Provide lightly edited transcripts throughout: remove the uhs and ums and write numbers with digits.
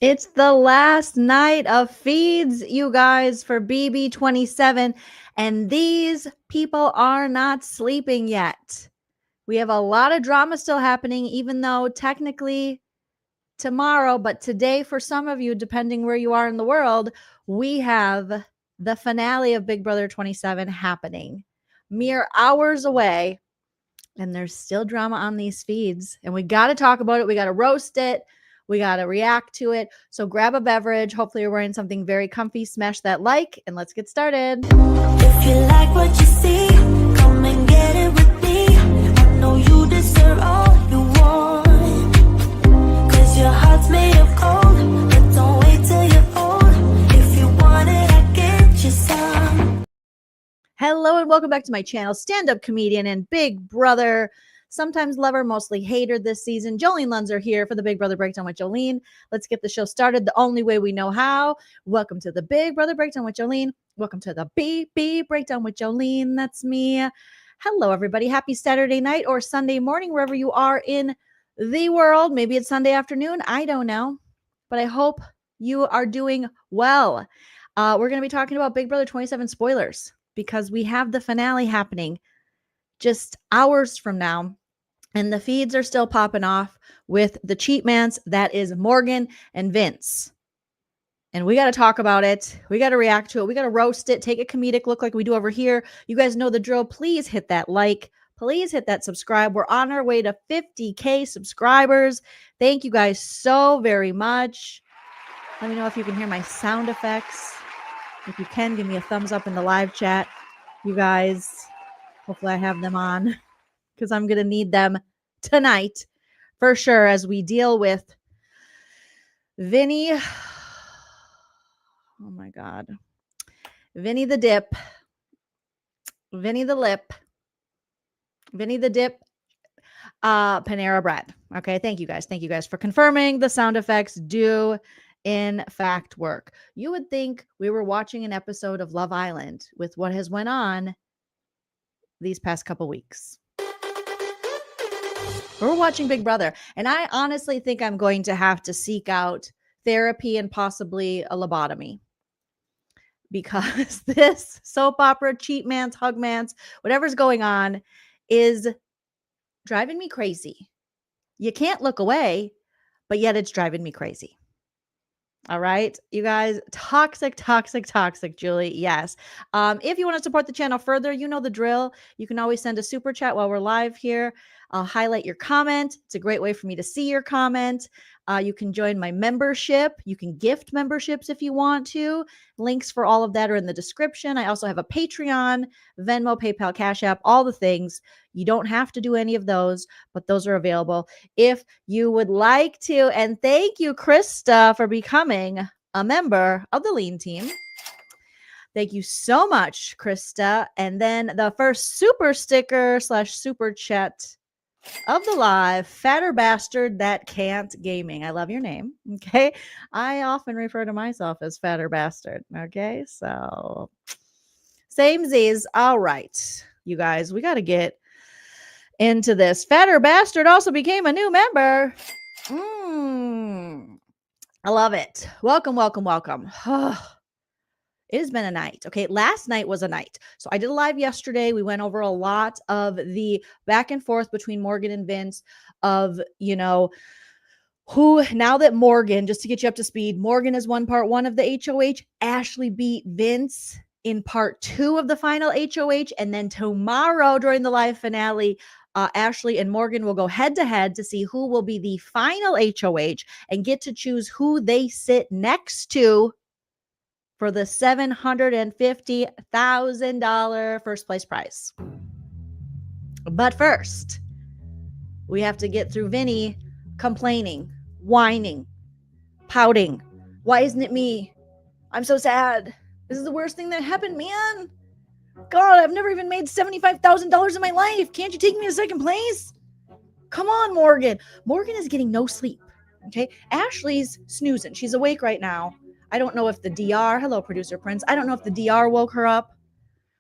It's the last night of feeds, you guys, for BB27, and these people are not sleeping yet. We have a lot of drama still happening, even though technically tomorrow, but today for some of you, depending where you are in the world, we have the finale of Big Brother 27 happening mere hours away, and there's still drama on these feeds, and we got to talk about it. We got to roast it. We got to react to it. So grab a beverage. Hopefully you're wearing something very comfy. Smash that like, and let's get started. If you like what you see, come and get it with me. I know you deserve all you want, 'cause your heart's made of gold. But don't wait till you're old. If you want it, I get you some. Hello and welcome back to my channel. Stand-up comedian and Big Brother, sometimes lover, mostly hater this season. Joleen Lunzer here for the Big Brother Breakdown with Joleen. Let's get the show started the only way we know how. Welcome to the Big Brother Breakdown with Joleen. Welcome to the BB Breakdown with Joleen. That's me. Hello, everybody. Happy Saturday night or Sunday morning, wherever you are in the world. Maybe it's Sunday afternoon. I don't know. But I hope you are doing well. We're going to be talking about Big Brother 27 spoilers, because we have the finale happening just hours from now, and the feeds are still popping off with the CHEATMANCE. That is Morgan and Vince. And we got to talk about it. We got to react to it. We got to roast it, take a comedic look like we do over here. You guys know the drill. Please hit that like. Please hit that subscribe. We're on our way to 50K subscribers. Thank you guys so very much. Let me know if you can hear my sound effects. If you can, give me a thumbs up in the live chat, you guys. Hopefully I have them on, because I'm going to need them tonight for sure as we deal with Vinny. Oh my God. Vinny the Dip. Vinny the Lip. Vinny the Dip. Panera Bread. Okay, thank you guys. Thank you guys for confirming the sound effects do in fact work. You would think we were watching an episode of Love Island with what has went on these past couple weeks. We're watching Big Brother, and I honestly think I'm going to have to seek out therapy and possibly a lobotomy, because this soap opera, CHEATMANCE, HUGMANCE, whatever's going on is driving me crazy. You can't look away, but yet it's driving me crazy. All right, you guys, toxic, Julie. Yes. If you want to support the channel further, you know the drill. You can always send a super chat while we're live here. I'll highlight your comment. It's a great way for me to see your comment. You can join my membership. You can gift memberships if you want to. Links for all of that are in the description. I also have a Patreon, Venmo, PayPal, Cash App, all the things. You don't have to do any of those, but those are available if you would like to. And thank you, Krista, for becoming a member of the Lean Team. Thank you so much, Krista. And then the first super sticker / super chat of the live, Fatter Bastard That Can't Gaming. I love your name. Okay. I often refer to myself as Fatter Bastard. Okay. So same Z's. All right, you guys, we got to get into this. Fatter Bastard also became a new member. I love it. Welcome. It has been a night. Okay. Last night was a night. So I did a live yesterday. We went over a lot of the back and forth between Morgan and Vince of, who, now that Morgan, just to get you up to speed, Morgan has won part 1 of the HOH. Ashley beat Vince in part 2 of the final HOH. And then tomorrow during the live finale, Ashley and Morgan will go head to head to see who will be the final HOH and get to choose who they sit next to for the $750,000 first place prize. But first, we have to get through Vinny complaining, whining, pouting. Why isn't it me? I'm so sad. This is the worst thing that happened, man. God, I've never even made $75,000 in my life. Can't you take me to second place? Come on, Morgan. Morgan is getting no sleep. Okay. Ashley's snoozing. She's awake right now. I don't know if the DR, hello, producer Prince. I don't know if the DR woke her up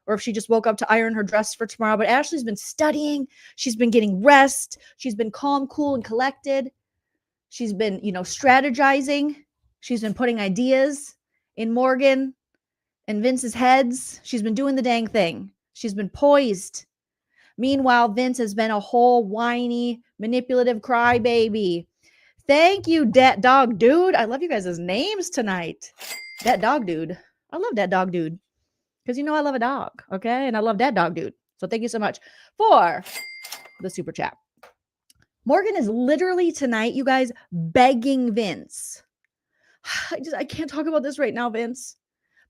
or if she just woke up to iron her dress for tomorrow. But Ashley's been studying. She's been getting rest. She's been calm, cool, and collected. She's been, strategizing. She's been putting ideas in Morgan and Vince's heads. She's been doing the dang thing. She's been poised. Meanwhile, Vince has been a whole whiny, manipulative crybaby. Thank you, Dat Dog Dude. I love you guys' names tonight. Dat Dog Dude. I love Dat Dog Dude. Because I love a dog, okay? And I love Dat Dog Dude. So thank you so much for the super chat. Morgan is literally tonight, you guys, begging Vince. I can't talk about this right now, Vince.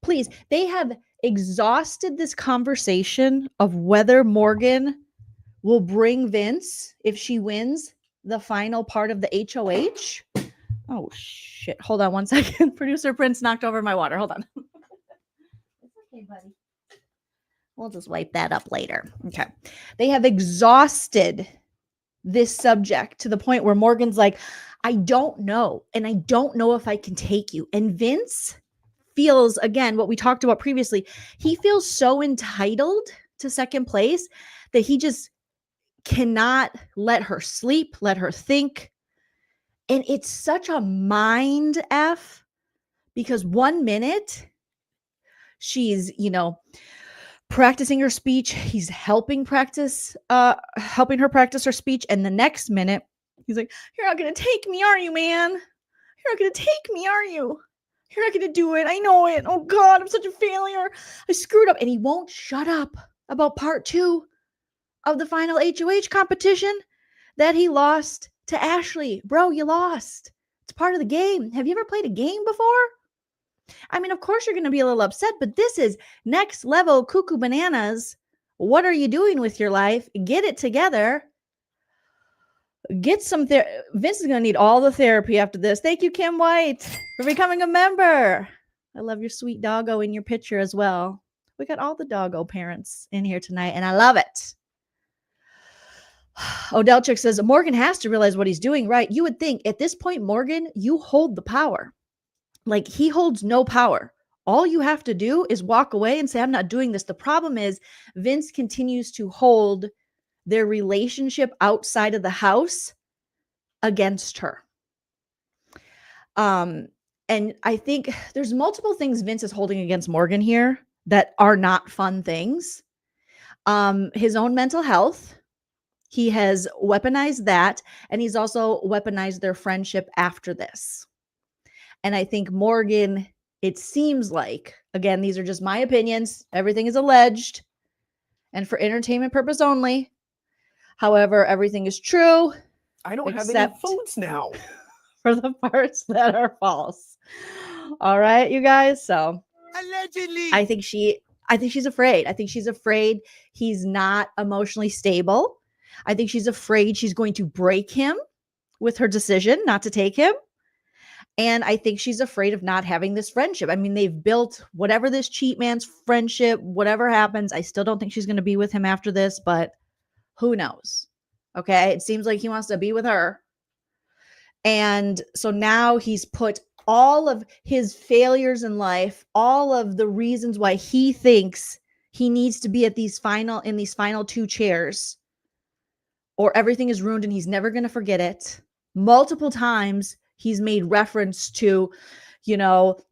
Please, they have exhausted this conversation of whether Morgan will bring Vince, if she wins, the final part of the HOH. Oh, shit. Hold on one second. Producer Prince knocked over my water. Hold on. It's okay, buddy. We'll just wipe that up later. Okay. They have exhausted this subject to the point where Morgan's like, I don't know. And I don't know if I can take you. And Vince feels, again, what we talked about previously, he feels so entitled to second place that he just cannot let her sleep, let her think. And it's such a mind F because 1 minute she's, practicing her speech. He's helping her practice her speech. And the next minute he's like, you're not going to take me, are you, man? You're not going to take me, are you? You're not going to do it. I know it. Oh God, I'm such a failure. I screwed up. And he won't shut up about part 2 of the final HOH competition that he lost to Ashley. Bro, you lost. It's part of the game. Have you ever played a game before? I mean, of course you're going to be a little upset, but this is next level cuckoo bananas. What are you doing with your life? Get it together. Get some Vince is going to need all the therapy after this. Thank you, Kim White, for becoming a member. I love your sweet doggo in your picture as well. We got all the doggo parents in here tonight, and I love it. Odelchik says, Morgan has to realize what he's doing, right? You would think at this point, Morgan, you hold the power. Like, he holds no power. All you have to do is walk away and say, I'm not doing this. The problem is Vince continues to hold their relationship outside of the house against her. And I think there's multiple things Vince is holding against Morgan here that are not fun things. His own mental health. He has weaponized that, and he's also weaponized their friendship after this. And I think Morgan, it seems like, again, these are just my opinions. Everything is alleged and for entertainment purpose only. However, everything is true. I don't have any phones now. For the parts that are false. All right, you guys. So allegedly, I think she's afraid. I think she's afraid he's not emotionally stable. I think she's afraid she's going to break him with her decision not to take him. And I think she's afraid of not having this friendship. I mean, they've built whatever this cheat man's friendship, whatever happens. I still don't think she's going to be with him after this, but who knows? Okay. It seems like he wants to be with her. And so now he's put all of his failures in life, all of the reasons why he thinks he needs to be at these final 2 chairs, or everything is ruined and he's never going to forget it. Multiple times he's made reference to,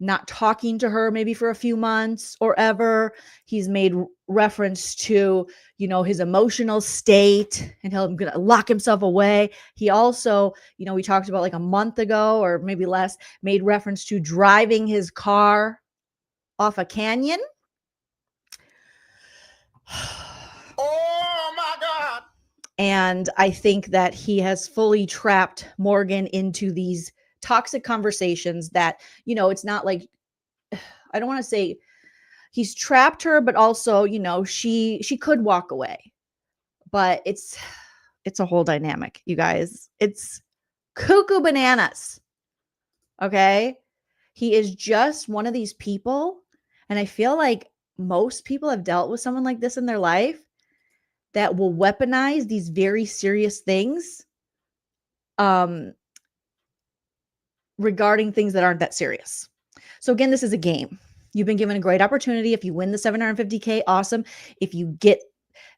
not talking to her maybe for a few months or ever. He's made reference to, his emotional state, and he'll going to lock himself away. He also, we talked about like a month ago or maybe less, made reference to driving his car off a canyon. Oh my God. And I think that he has fully trapped Morgan into these toxic conversations that, it's not like, I don't want to say he's trapped her, but also, she could walk away, but it's a whole dynamic, you guys. It's cuckoo bananas. Okay. He is just one of these people. And I feel like most people have dealt with someone like this in their life that will weaponize these very serious things regarding things that aren't that serious. So again, this is a game. You've been given a great opportunity. If you win the $750K, awesome. If you get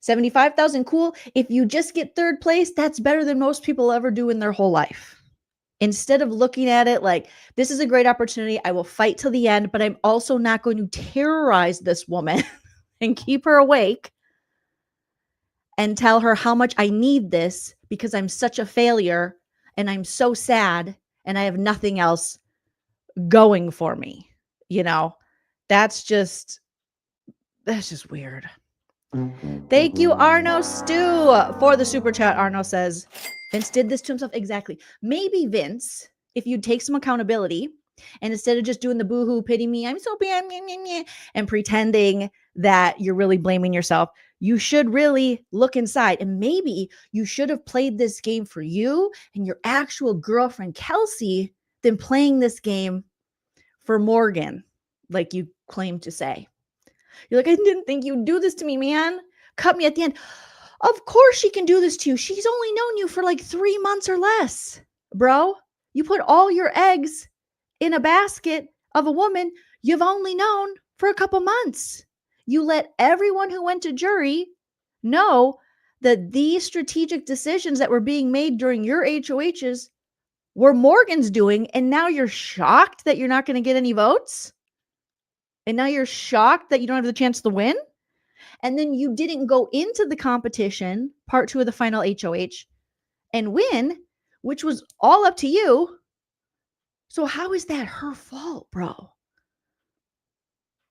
75,000, cool. If you just get 3rd place, that's better than most people ever do in their whole life. instead of looking at it like, this is a great opportunity, I will fight till the end, but I'm also not going to terrorize this woman and keep her awake and tell her how much I need this because I'm such a failure and I'm so sad and I have nothing else going for me. That's just weird. Thank you, Arno Stew, for the super chat. Arno says, Vince did this to himself. Exactly. Maybe, Vince, if you'd take some accountability and instead of just doing the boohoo, pity me, I'm so bad, and pretending that you're really blaming yourself, you should really look inside. And maybe you should have played this game for you and your actual girlfriend, Kelsey, than playing this game for Morgan, like you claim to say. You're like, I didn't think you'd do this to me, man. Cut me at the end. Of course she can do this to you. She's only known you for like 3 months or less, bro. You put all your eggs in a basket of a woman you've only known for a couple months. You let everyone who went to jury know that these strategic decisions that were being made during your HOHs were Morgan's doing, and now you're shocked that you're not going to get any votes? And now you're shocked that you don't have the chance to win? And then you didn't go into the competition, part 2 of the final HOH, and win, which was all up to you. So how is that her fault, bro?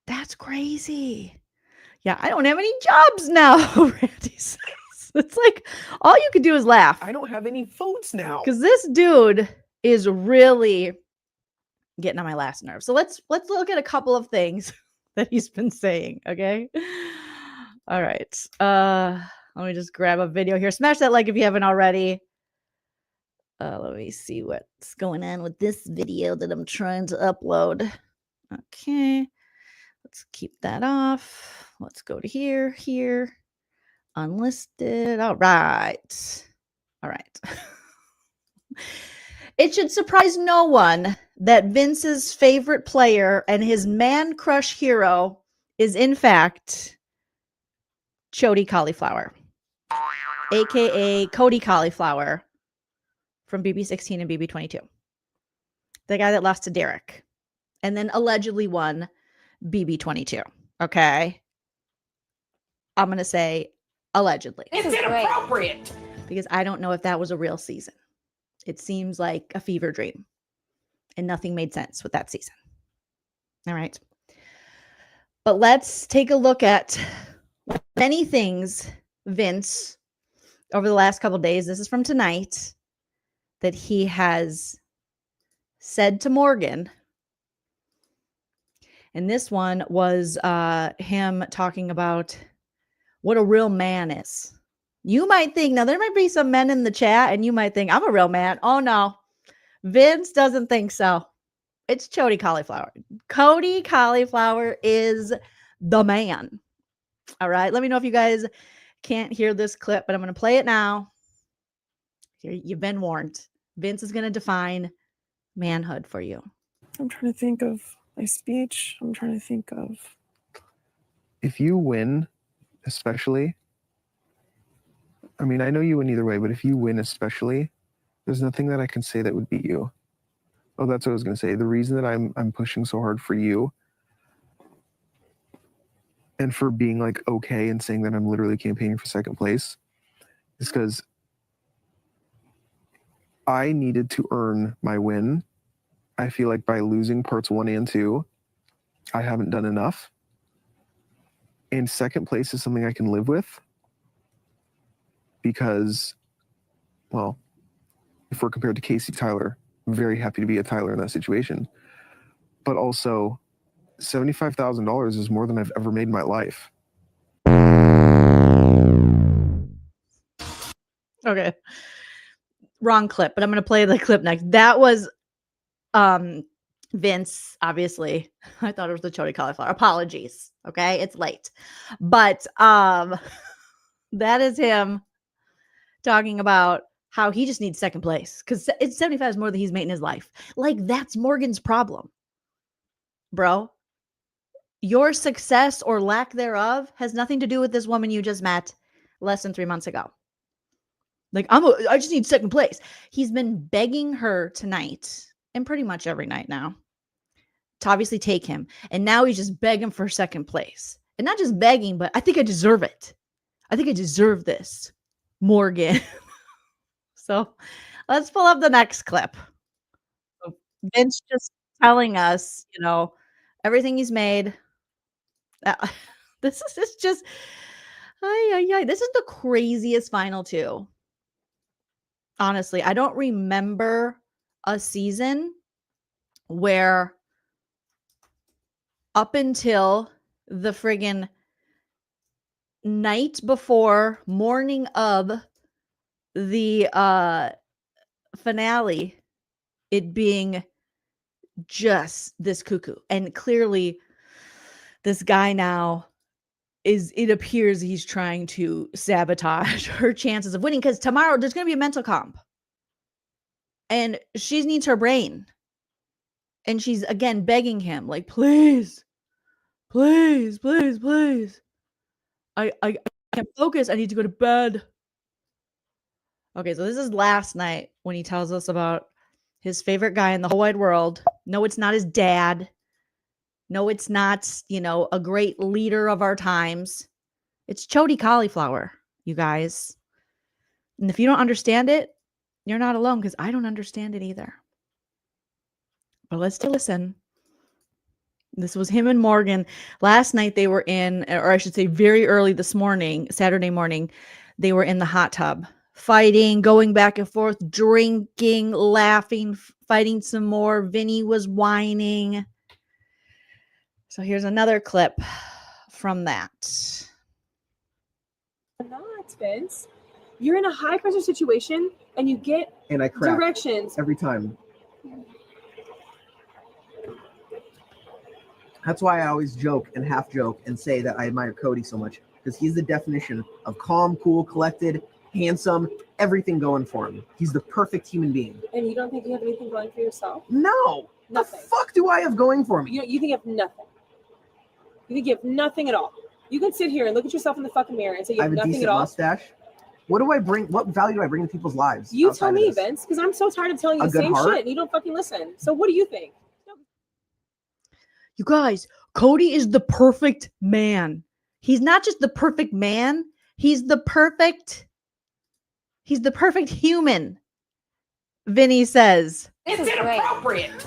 That's crazy. Yeah, I don't have any jobs now, Randy says. It's like all you could do is laugh. I don't have any votes now. Because this dude is really getting on my last nerve. So let's look at a couple of things that he's been saying, okay? All right. Let me just grab a video here. Smash that like if you haven't already. Let me see what's going on with this video that I'm trying to upload. Okay. Let's keep that off. Let's go to here. Unlisted. All right. It should surprise no one that Vince's favorite player and his man crush hero is, in fact, Chody Cauliflower, a.k.a. Cody Cauliflower from BB16 and BB22. The guy that lost to Derek and then allegedly won BB22. Okay? I'm going to say allegedly. It's inappropriate. Because I don't know if that was a real season. It seems like a fever dream. And nothing made sense with that season. All right. But let's take a look at many things Vince, over the last couple of days, this is from tonight, that he has said to Morgan. And this one was him talking about what a real man is. You might think, now there might be some men in the chat and you might think, I'm a real man. Oh no, Vince doesn't think so. It's Chody Cauliflower. Cody Cauliflower is the man. All right. Let me know if you guys can't hear this clip, but I'm going to play it now. Here, you've been warned. Vince is going to define manhood for you. I'm trying to think of my speech. I'm trying to think of. If you win, especially, I mean, I know you win either way, but if you win especially, there's nothing that I can say that would beat you. Oh, that's what I was going to say. The reason that I'm pushing so hard for you and for being like okay and saying that I'm literally campaigning for second place is because I needed to earn my win. I feel like by losing parts 1 and 2, I haven't done enough. And second place is something I can live with because, well, if we're compared to Casey Tyler, I'm very happy to be a Tyler in that situation. But also, $75,000 is more than I've ever made in my life. Okay. Wrong clip, but I'm going to play the clip next. That was Vince, obviously. I thought it was the Chody Cauliflower. Apologies. Okay. It's late. But that is him talking about how he just needs second place because it's 75 is more than he's made in his life. Like, that's Morgan's problem, bro. Your success or lack thereof has nothing to do with this woman you just met less than 3 months ago. Like, I just need second place. He's been begging her tonight and pretty much every night now to obviously take him. And now he's just begging for second place. And not just begging, but I think I deserve it. I think I deserve this, Morgan. So let's pull up the next clip. So Vince just telling us, everything he's made. This is just, this is the craziest final two. Honestly, I don't remember a season where up until the friggin' night before, morning of the finale, it being just this cuckoo. And clearly this guy now it appears he's trying to sabotage her chances of winning, because tomorrow there's going to be a mental comp and she needs her brain. And she's again begging him, like, please, please, please, please. I can't focus. I need to go to bed. Okay, so this is last night when he tells us about his favorite guy in the whole wide world. No, it's not his dad. No, it's not, a great leader of our times. It's Chody Cauliflower, you guys. And if you don't understand it, you're not alone, because I don't understand it either. But let's take a listen. This was him and Morgan. Last night they were in, or I should say very early this morning, Saturday morning, they were in the hot tub, fighting, going back and forth, drinking, laughing, fighting some more. Vinny was whining. So here's another clip from that. Not, Vince. You're in a high pressure situation and you get I crack directions every time. That's why I always joke and half joke and say that I admire Cody so much, because he's the definition of calm, cool, collected, handsome, everything going for him. He's the perfect human being. And you don't think you have anything going for yourself? No. Nothing. The fuck do I have going for me? You think you have nothing. You think you have nothing at all. You can sit here and look at yourself in the fucking mirror and say you I have have a nothing decent at all. mustache. What do I bring? What value do I bring to people's lives? You outside tell of me, this? Vince, because I'm so tired of telling you A the good same heart? shit and you don't fucking listen. So what do you think? You guys, Cody is the perfect man. He's not just the perfect man. He's the perfect human. Vinny says. It's inappropriate.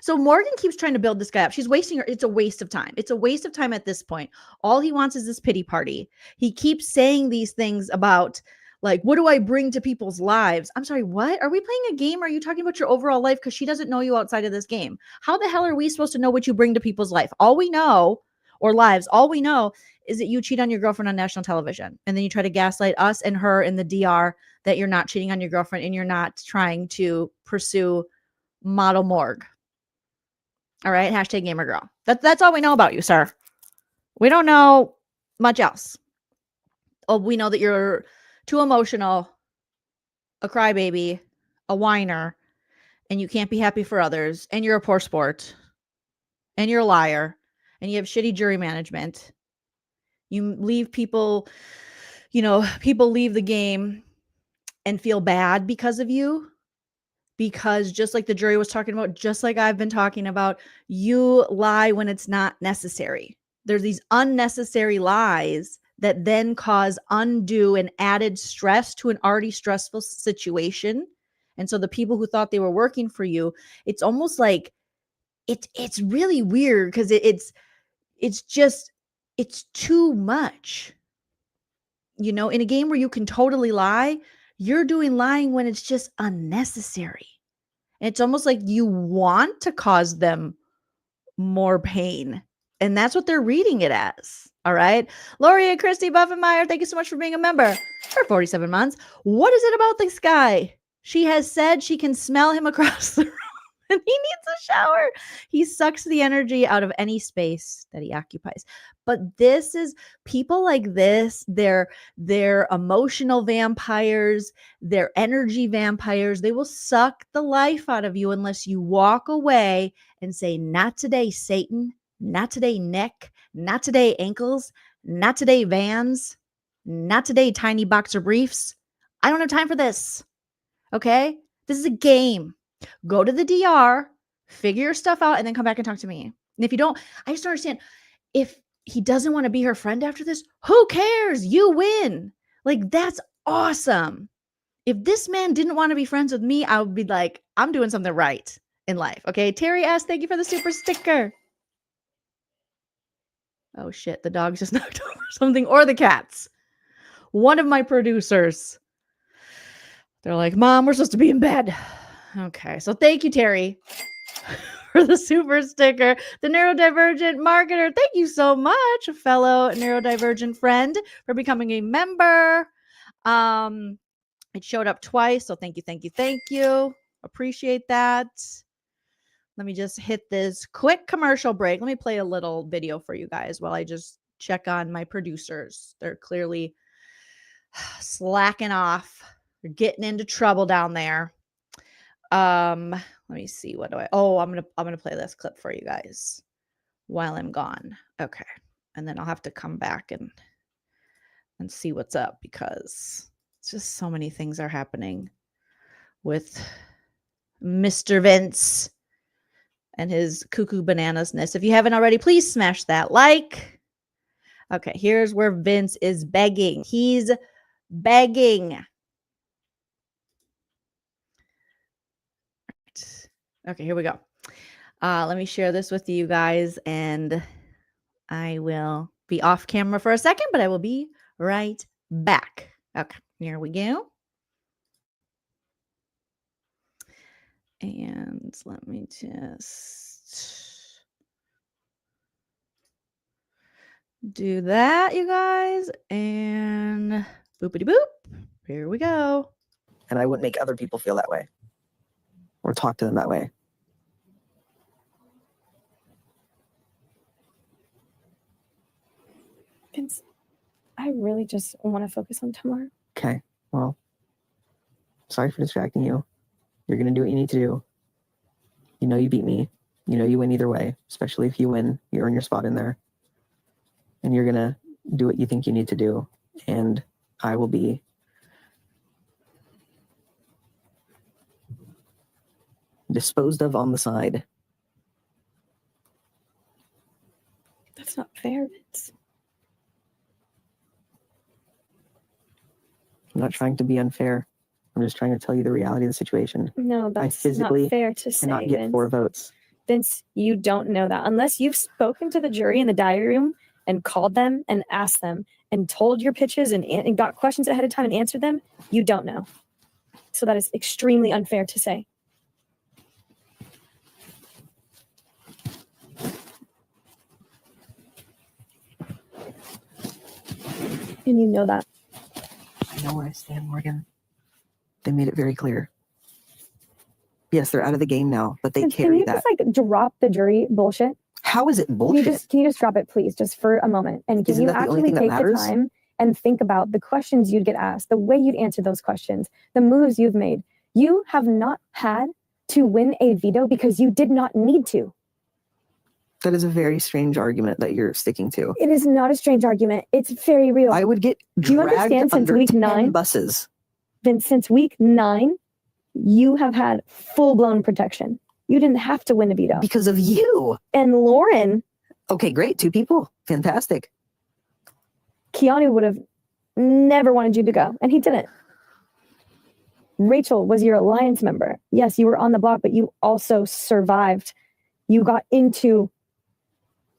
So Morgan keeps trying to build this guy up. She's wasting her. It's a waste of time. It's a waste of time at this point. All he wants is this pity party. He keeps saying these things about, like, what do I bring to people's lives? I'm sorry, what? Are we playing a game? Or are you talking about your overall life? Because she doesn't know you outside of this game. How the hell are we supposed to know what you bring to people's life? All we know, or lives, all we know is that you cheat on your girlfriend on national television. And then you try to gaslight us and her in the DR that you're not cheating on your girlfriend and you're not trying to pursue model Morg. All right. Hashtag gamer girl. That's all we know about you, sir. We don't know much else. Oh, we know that you're too emotional, a crybaby, a whiner, and you can't be happy for others, and you're a poor sport, and you're a liar, and you have shitty jury management. You leave people, people leave the game and feel bad because of you. Because just like the jury was talking about, just like I've been talking about, you lie when it's not necessary. There's these unnecessary lies that then cause undue and added stress to an already stressful situation. And so the people who thought they were working for you, it's almost like it's really weird, because it's too much. In a game where you can totally lie, you're doing lying when it's just unnecessary. And it's almost like you want to cause them more pain. And that's what they're reading it as. All right. Lori and Christy Buffenmeyer, thank you so much for being a member for 47 months. What is it about this guy? She has said she can smell him across the room and he needs a shower. He sucks the energy out of any space that he occupies. But this is people like this, they're emotional vampires, they're energy vampires. They will suck the life out of you unless you walk away and say, not today, Satan, not today, Nick, not today, ankles, not today, Vans, not today, tiny boxer briefs. I don't have time for this. Okay? This is a game. Go to the DR, figure your stuff out, and then come back and talk to me. And if you don't, I just don't understand. If he doesn't want to be her friend after this, who cares? You win. Like, that's awesome. If this man didn't want to be friends with me, I would be like, I'm doing something right in life. Okay. Terry S., thank you for the super sticker. Oh shit. The dogs just knocked over something, or the cats. One of my producers. They're like, Mom, we're supposed to be in bed. Okay. So thank you, Terry, for the super sticker. The neurodivergent marketer. Thank you so much, fellow neurodivergent friend, for becoming a member. It showed up twice, so thank you. Appreciate that. Let me just hit this quick commercial break. Let me play a little video for you guys while I just check on my producers. They're clearly slacking off. They're getting into trouble down there. Let me see. What do I? Oh, I'm gonna play this clip for you guys while I'm gone. Okay, and then I'll have to come back and see what's up, because it's just so many things are happening with Mr. Vince and his cuckoo bananasness. If you haven't already, please smash that like. Okay, here's where Vince is begging. He's begging. Okay, here we go. Let me share this with you guys, and I will be off camera for a second, but I will be right back. Okay, here we go. And let me just do that, you guys. And boopity boop. Here we go. And I wouldn't make other people feel that way or talk to them that way. Vince, I really just want to focus on tomorrow. Okay, well, sorry for distracting you. You're going to do what you need to do. You know you beat me. You know you win either way, especially if you win, you earn your spot in there. And you're going to do what you think you need to do. And I will be disposed of on the side. That's not fair, Vince. I'm not trying to be unfair. I'm just trying to tell you the reality of the situation. No, that's physically not fair to say, cannot get Vince. 4 votes. Vince, you don't know that. Unless you've spoken to the jury in the diary room and called them and asked them and told your pitches and got questions ahead of time and answered them, you don't know. So that is extremely unfair to say. And you know that. I know where I stand, Morgan. They made it very clear. Yes, they're out of the game now, but they carry that. Can you just drop the jury bullshit? How is it bullshit? Can you just drop it, please, just for a moment? And can you actually take the time and think about the questions you'd get asked, the way you'd answer those questions, the moves you've made? You have not had to win a veto because you did not need to. That is a very strange argument that you're sticking to. It is not a strange argument. It's very real. I would get dragged under 10 buses. Then since week 9, you have had full-blown protection. You didn't have to win a veto. Because of you. And Lauren. Okay, great. 2 people. Fantastic. Keanu would have never wanted you to go, and he didn't. Rachel was your alliance member. Yes, you were on the block, but you also survived. You got into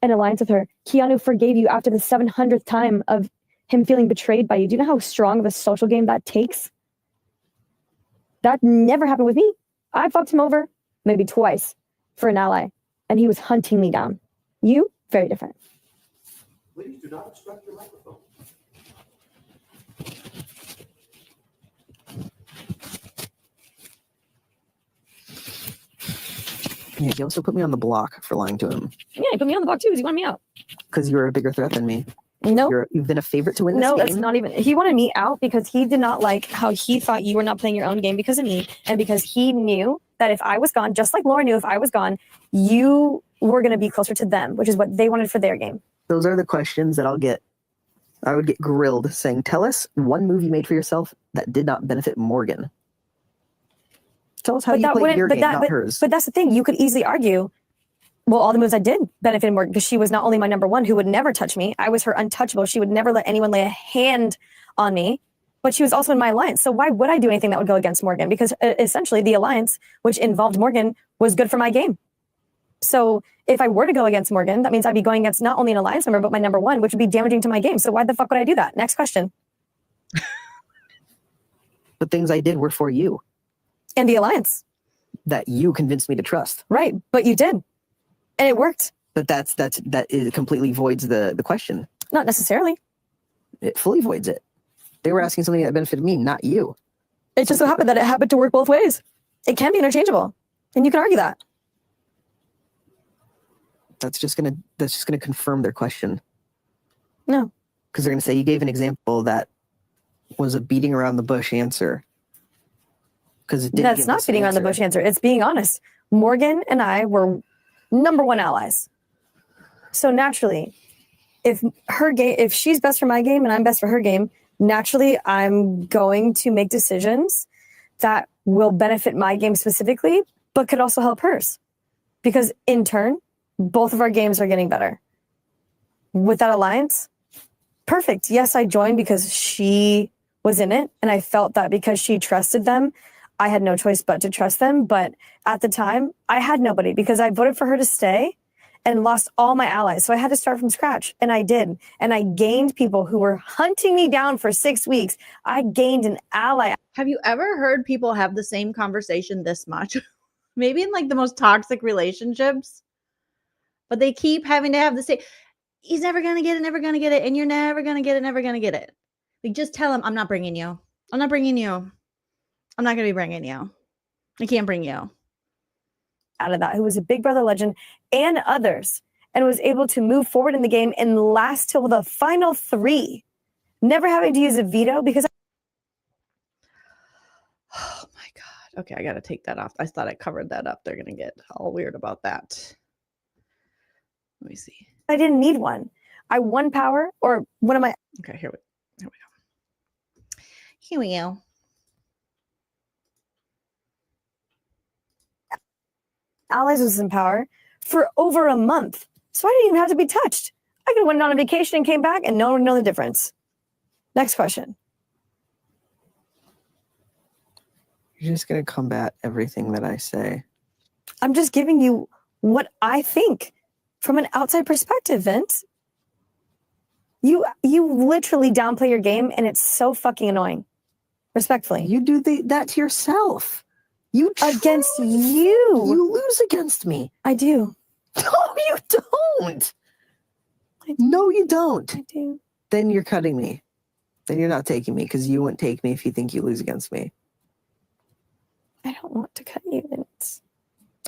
an alliance with her. Keanu forgave you after the 700th time of him feeling betrayed by you. Do you know how strong of a social game that takes? That never happened with me. I fucked him over maybe twice for an ally, and he was hunting me down. You, very different. Please do not obstruct your microphone. Yeah, he also put me on the block for lying to him. Yeah, he put me on the block too because he wanted me out. Because you were a bigger threat than me. No. You've been a favorite to win this game. No, that's not even. He wanted me out because he did not like how he thought you were not playing your own game because of me. And because he knew that if I was gone, just like Laura knew if I was gone, you were going to be closer to them, which is what they wanted for their game. Those are the questions that I'll get I would get grilled saying, tell us one move you made for yourself that did not benefit Morgan. Tell us how you played your game, not hers. But that's the thing. You could easily argue, well, all the moves I did benefited Morgan because she was not only my number one who would never touch me. I was her untouchable. She would never let anyone lay a hand on me. But she was also in my alliance. So why would I do anything that would go against Morgan? Because essentially the alliance, which involved Morgan, was good for my game. So if I were to go against Morgan, that means I'd be going against not only an alliance member, but my number one, which would be damaging to my game. So why the fuck would I do that? Next question. The things I did were for you. And the alliance. That you convinced me to trust. Right, but you did. And it worked. But that completely voids the question. Not necessarily. It fully voids it. They were asking something that benefited me, not you. It just so happened that it happened to work both ways. It can be interchangeable. And you can argue that. That's just gonna confirm their question. No. Because they're gonna say you gave an example that was a beating around the bush answer. Because it didn't. That's not beating around the bush answer. It's being honest. Morgan and I were number one allies. So naturally, if she's best for my game and I'm best for her game, naturally I'm going to make decisions that will benefit my game specifically, but could also help hers. Because in turn, both of our games are getting better. With that alliance, perfect. Yes, I joined because she was in it, and I felt that because she trusted them, I had no choice but to trust them. But at the time, I had nobody because I voted for her to stay and lost all my allies. So I had to start from scratch, and I did. And I gained people who were hunting me down for 6 weeks. I gained an ally. Have you ever heard people have the same conversation this much? Maybe in like the most toxic relationships, but they keep having to have the same. He's never going to get it, never going to get it. And you're never going to get it, never going to get it. Like, just tell him, I'm not bringing you. I'm not bringing you. I'm not going to be bringing you. I can't bring you. Out of that, who was a Big Brother legend and others, and was able to move forward in the game and last till the final 3, never having to use a veto because. Oh my God. Okay, I got to take that off. I thought I covered that up. They're going to get all weird about that. Let me see. I didn't need one. I won power, or one of my. Okay, here we go. Here we go. Allies was in power for over a month. So I didn't even have to be touched. I could have went on a vacation and came back and no one would know the difference. Next question. You're just going to combat everything that I say. I'm just giving you what I think from an outside perspective, Vince. You literally downplay your game and it's so fucking annoying. Respectfully. You do that to yourself. Against you. You lose against me. I do. No, you don't. No, you don't. I do. Then you're cutting me. Then you're not taking me because you wouldn't take me if you think you lose against me. I don't want to cut you, Vince.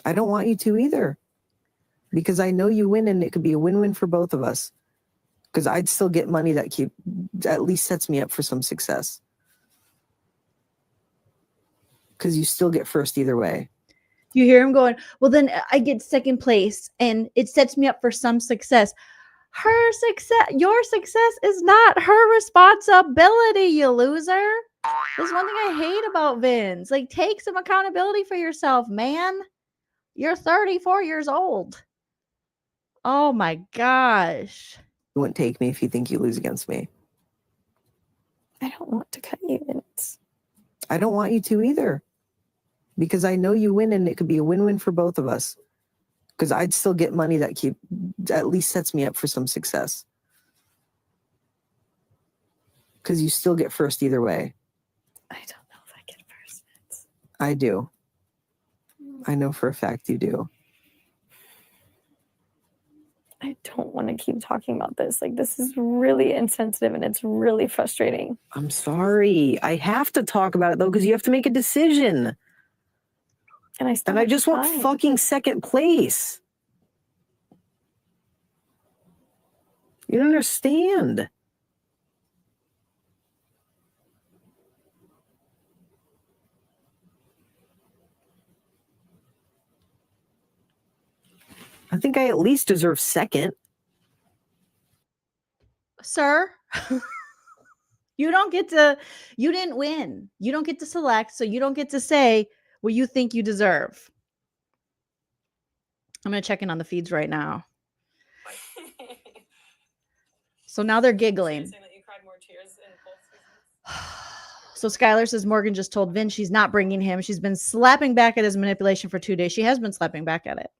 I don't want you to either. Because I know you win and it could be a win-win for both of us. Because I'd still get money that at least sets me up for some success. Because you still get first either way. You hear him going, well, then I get second place and it sets me up for some success. Your success is not her responsibility, you loser. There's one thing I hate about Vince. Like, take some accountability for yourself, man. You're 34 years old. Oh my gosh. You wouldn't take me if you think you lose against me. I don't want to cut you, Vince. I don't want you to either. Because I know you win and it could be a win-win for both of us. Because I'd still get money that at least sets me up for some success. Because you still get first either way. I don't know if I get first, Vince. I do. I know for a fact you do. I don't want to keep talking about this. Like, this is really insensitive and it's really frustrating. I'm sorry. I have to talk about it though because you have to make a decision. And I just want fucking second place. You don't understand. I think I at least deserve second. Sir, You don't get to, you didn't win. You don't get to select, so you don't get to say what you think you deserve. I'm going to check in on the feeds right now. So now they're giggling. So Skylar says Morgan just told Vin she's not bringing him. She's been slapping back at his manipulation for 2 days. She has been slapping back at it.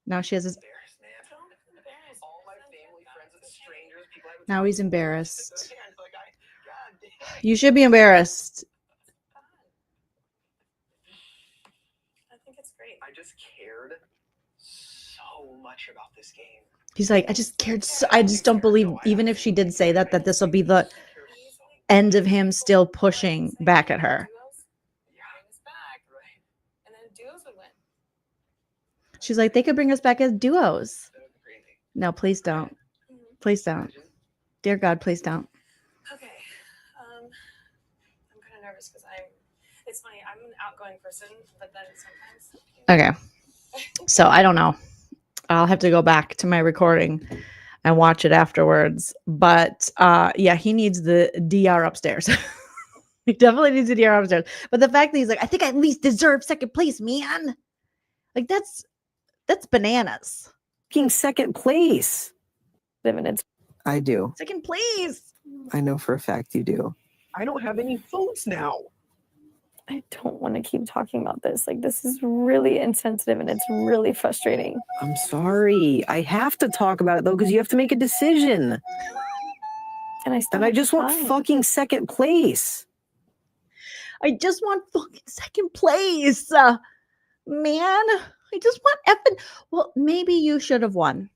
Now she has his. Now he's embarrassed. You should be embarrassed. I think it's great. I just cared so much about this game. He's like, I just cared. I just don't believe, even if she did say that this will be the end of him still pushing back at her. She's like, they could bring us back as duos. No, please don't. Please don't. Dear God, please don't. Okay. I'm kind of nervous because it's funny. I'm an outgoing person, but then sometimes. Okay. So I don't know. I'll have to go back to my recording and watch it afterwards. But yeah, he needs the DR upstairs. He definitely needs the DR upstairs. But the fact that he's like, I think I at least deserve second place, man. Like that's bananas. Fucking second place. Dividends. I do. Second place. I know for a fact you do. I don't have any foods now. I don't want to keep talking about this. Like, this is really insensitive and it's really frustrating. I'm sorry. I have to talk about it though, because you have to make a decision. And I just want fucking second place. I just want fucking second place. Man, I just want effing. Well, maybe you should have won.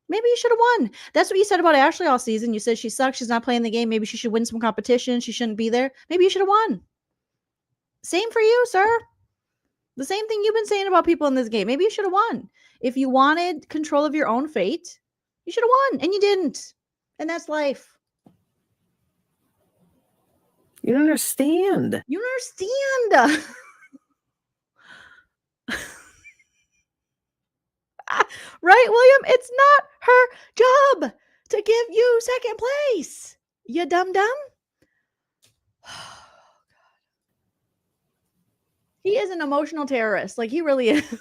Maybe you should have won. That's what you said about Ashley all season. You said she sucks. She's not playing the game. Maybe she should win some competition. She shouldn't be there. Maybe you should have won. Same for you, sir. The same thing you've been saying about people in this game. Maybe you should have won. If you wanted control of your own fate, you should have won, and you didn't. And that's life. You don't understand. You don't understand. Right, William? It's not her job to give you second place. You dum-dum. He is an emotional terrorist. Like, he really is.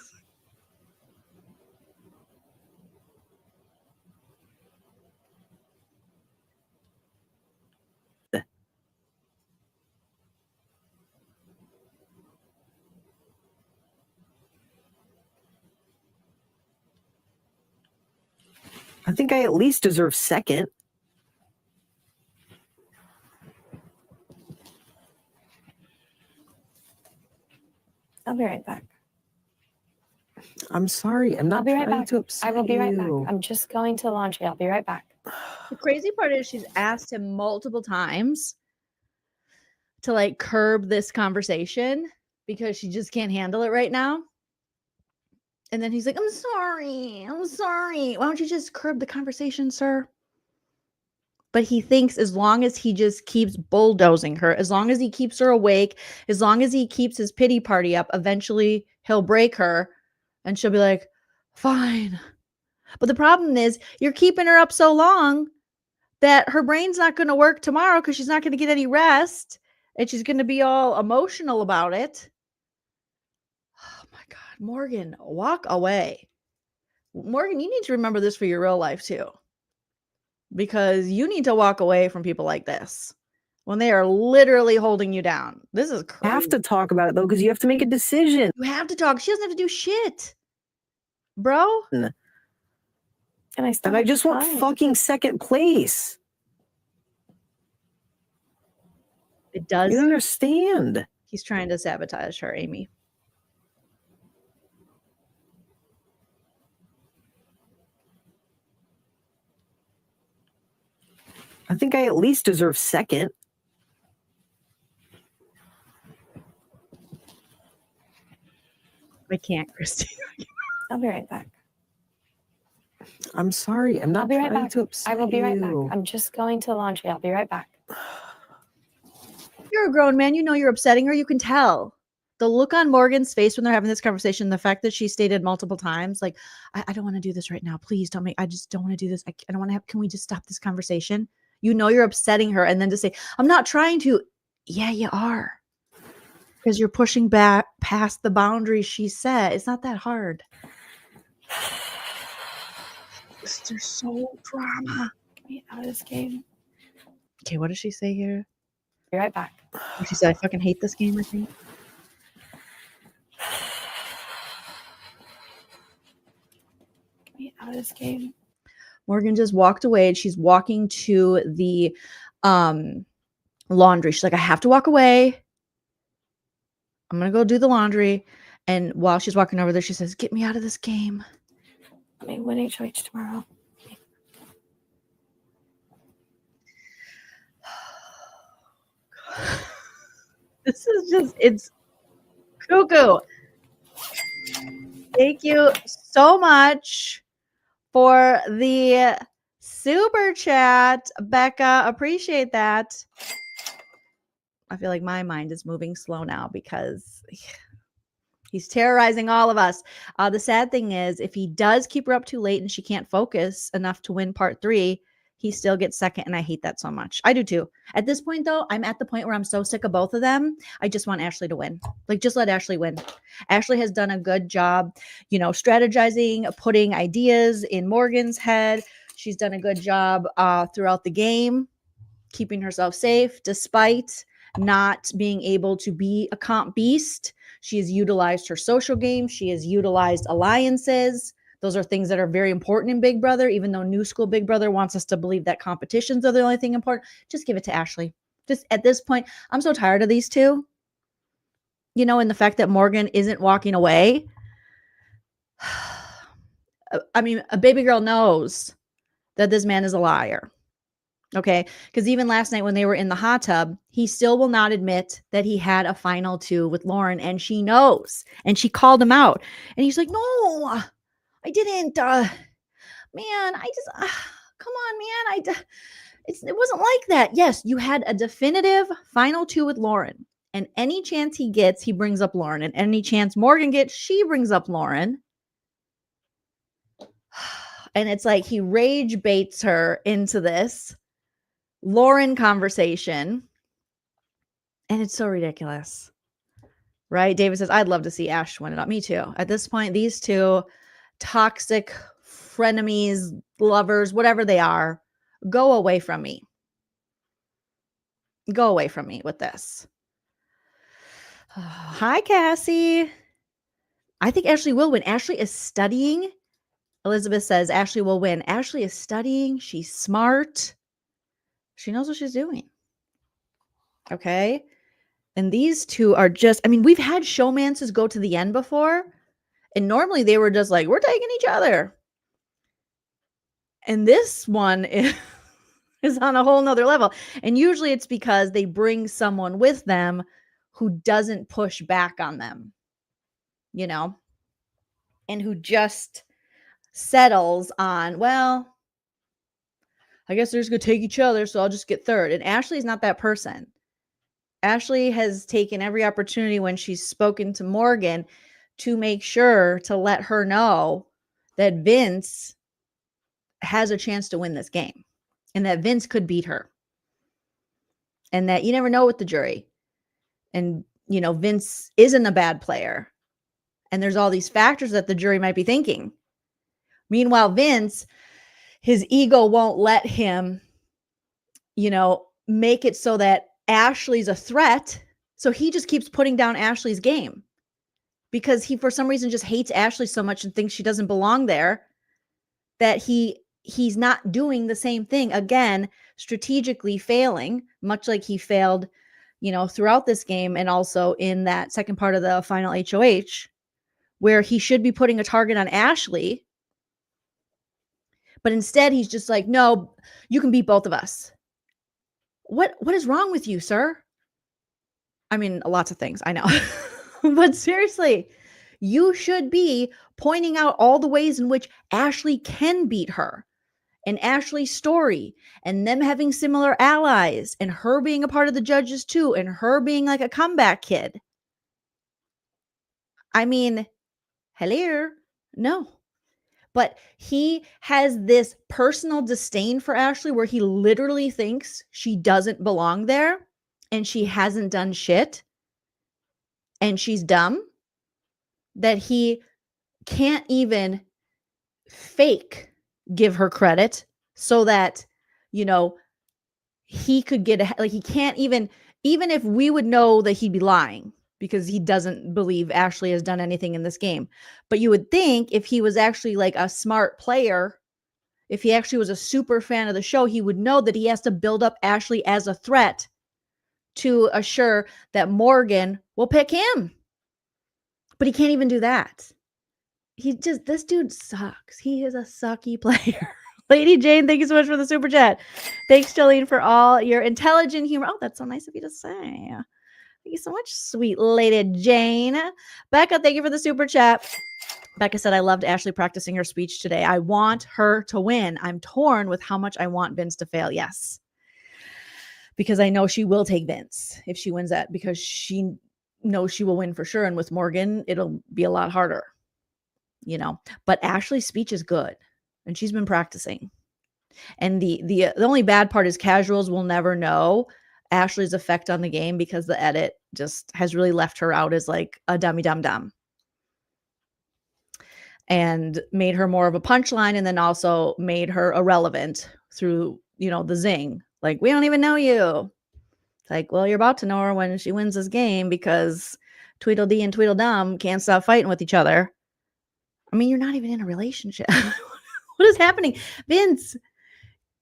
I think I at least deserve second. I'll be right back. I'm sorry. I'm not I'll be right trying back. to upset I will be right back. you. I'm just going to the laundry. I'll be right back. The crazy part is she's asked him multiple times to like curb this conversation because she just can't handle it right now. And then he's like, I'm sorry. Why don't you just curb the conversation, sir? But he thinks as long as he just keeps bulldozing her, as long as he keeps her awake, as long as he keeps his pity party up, eventually he'll break her and she'll be like, fine. But the problem is you're keeping her up so long that her brain's not going to work tomorrow because she's not going to get any rest and she's going to be all emotional about it. Oh my God, Morgan, walk away. Morgan, you need to remember this for your real life too. Because you need to walk away from people like this when they are literally holding you down. This is crazy. I have to talk about it though, because you have to make a decision. You have to talk. She doesn't have to do shit, bro. And I just want fucking second place. It does. You don't understand. He's trying to sabotage her, Amy. I think I at least deserve second. I can't, Christy. I'll be right back. I'm sorry. I'm not I'll be right trying back. to upset I will be right back. you. I'm just going to the laundry. I'll be right back. You're a grown man. You know you're upsetting her. You can tell. the look on Morgan's face when they're having this conversation, the fact that she stated multiple times, like, I don't want to do this right now. Please don't I just don't want to do this. I don't want to have, can we just stop this conversation? You know, you're upsetting her. And then to say, I'm not trying to. Yeah, you are. Because you're pushing back past the boundaries she set. It's not that hard. There's so drama. Get me out of this game. Okay, what does she say here? Be right back. She said, I fucking hate this game, I think. Get me out of this game. Morgan just walked away and she's walking to the laundry. She's like, I have to walk away. I'm going to go do the laundry. And while she's walking over there, she says, get me out of this game. I may win HOH tomorrow. This is just, it's cuckoo. Thank you so much for the super chat, Becca. Appreciate that. I feel like my mind is moving slow now because he's terrorizing all of us. The sad thing is, if he does keep her up too late and she can't focus enough to win part 3, he still gets second, and I hate that so much. I do too. At this point, though, I'm at the point where I'm so sick of both of them. I just want Ashley to win. Like, just let Ashley win. Ashley has done a good job, you know, strategizing, putting ideas in Morgan's head. She's done a good job throughout the game, keeping herself safe despite not being able to be a comp beast. She has utilized her social game. She has utilized alliances. Those are things that are very important in Big Brother, even though New School Big Brother wants us to believe that competitions are the only thing important. Just give it to Ashley. Just at this point, I'm so tired of these two. You know, and the fact that Morgan isn't walking away. I mean, a baby girl knows that this man is a liar. Okay, because even last night when they were in the hot tub, he still will not admit that he had a final 2 with Lauren, and she knows, and she called him out, and he's like, no, I didn't, man, I just, come on, man, it wasn't like that. Yes, you had a definitive final 2 with Lauren, and any chance he gets, he brings up Lauren, and any chance Morgan gets, she brings up Lauren. And it's like he rage baits her into this Lauren conversation, and it's so ridiculous, right? David says, I'd love to see Ash win it up. Me too. At this point, these two toxic frenemies, lovers, whatever they are, go away from me. Go away from me with this. Hi, Cassie. I think Ashley will win. Ashley is studying. Elizabeth says Ashley will win. Ashley is studying. She's smart. She knows what she's doing. Okay. And these two are just, I mean, we've had showmances go to the end before. And normally they were just like, we're taking each other. And this one is on a whole nother level. And usually it's because they bring someone with them who doesn't push back on them, you know, and who just settles on, well, I guess they're just going to take each other, so I'll just get third. And Ashley's not that person. Ashley has taken every opportunity when she's spoken to Morgan to make sure to let her know that Vince has a chance to win this game and that Vince could beat her. And that you never know with the jury. And, you know, Vince isn't a bad player. And there's all these factors that the jury might be thinking. Meanwhile, Vince, his ego won't let him, you know, make it so that Ashley's a threat. So he just keeps putting down Ashley's game because he, for some reason, just hates Ashley so much and thinks she doesn't belong there that he's not doing the same thing. Again, strategically failing, much like he failed, you know, throughout this game and also in that second part of the final HOH, where he should be putting a target on Ashley. But instead, he's just like, no, you can beat both of us. What is wrong with you, sir? I mean, lots of things, I know. But seriously, you should be pointing out all the ways in which Ashley can beat her. And Ashley's story. And them having similar allies. And her being a part of the judges too. And her being like a comeback kid. I mean, hello. No. But he has this personal disdain for Ashley where he literally thinks she doesn't belong there and she hasn't done shit and she's dumb, that he can't even fake give her credit so that, you know, he could get like, he can't even if we would know that he'd be lying because he doesn't believe Ashley has done anything in this game. But you would think if he was actually like a smart player, if he actually was a super fan of the show, he would know that he has to build up Ashley as a threat to assure that Morgan will pick him. But he can't even do that. This dude sucks. He is a sucky player. Lady Jane, thank you so much for the super chat. Thanks, Jolene, for all your intelligent humor. Oh, that's so nice of you to say. Thank you so much, sweet Lady Jane. Becca, thank you for the super chat. Becca said, I loved Ashley practicing her speech today. I want her to win. I'm torn with how much I want Vince to fail. Yes. Because I know she will take Vince if she wins that, because she knows she will win for sure. And with Morgan, it'll be a lot harder, you know. But Ashley's speech is good and she's been practicing. And the only bad part is casuals will never know Ashley's effect on the game because the edit just has really left her out as like a dummy dum-dum. And made her more of a punchline, and then also made her irrelevant through, you know, the zing. Like, we don't even know you. It's like, well, you're about to know her when she wins this game because Tweedledee and Tweedledum can't stop fighting with each other. I mean, you're not even in a relationship. What is happening? Vince,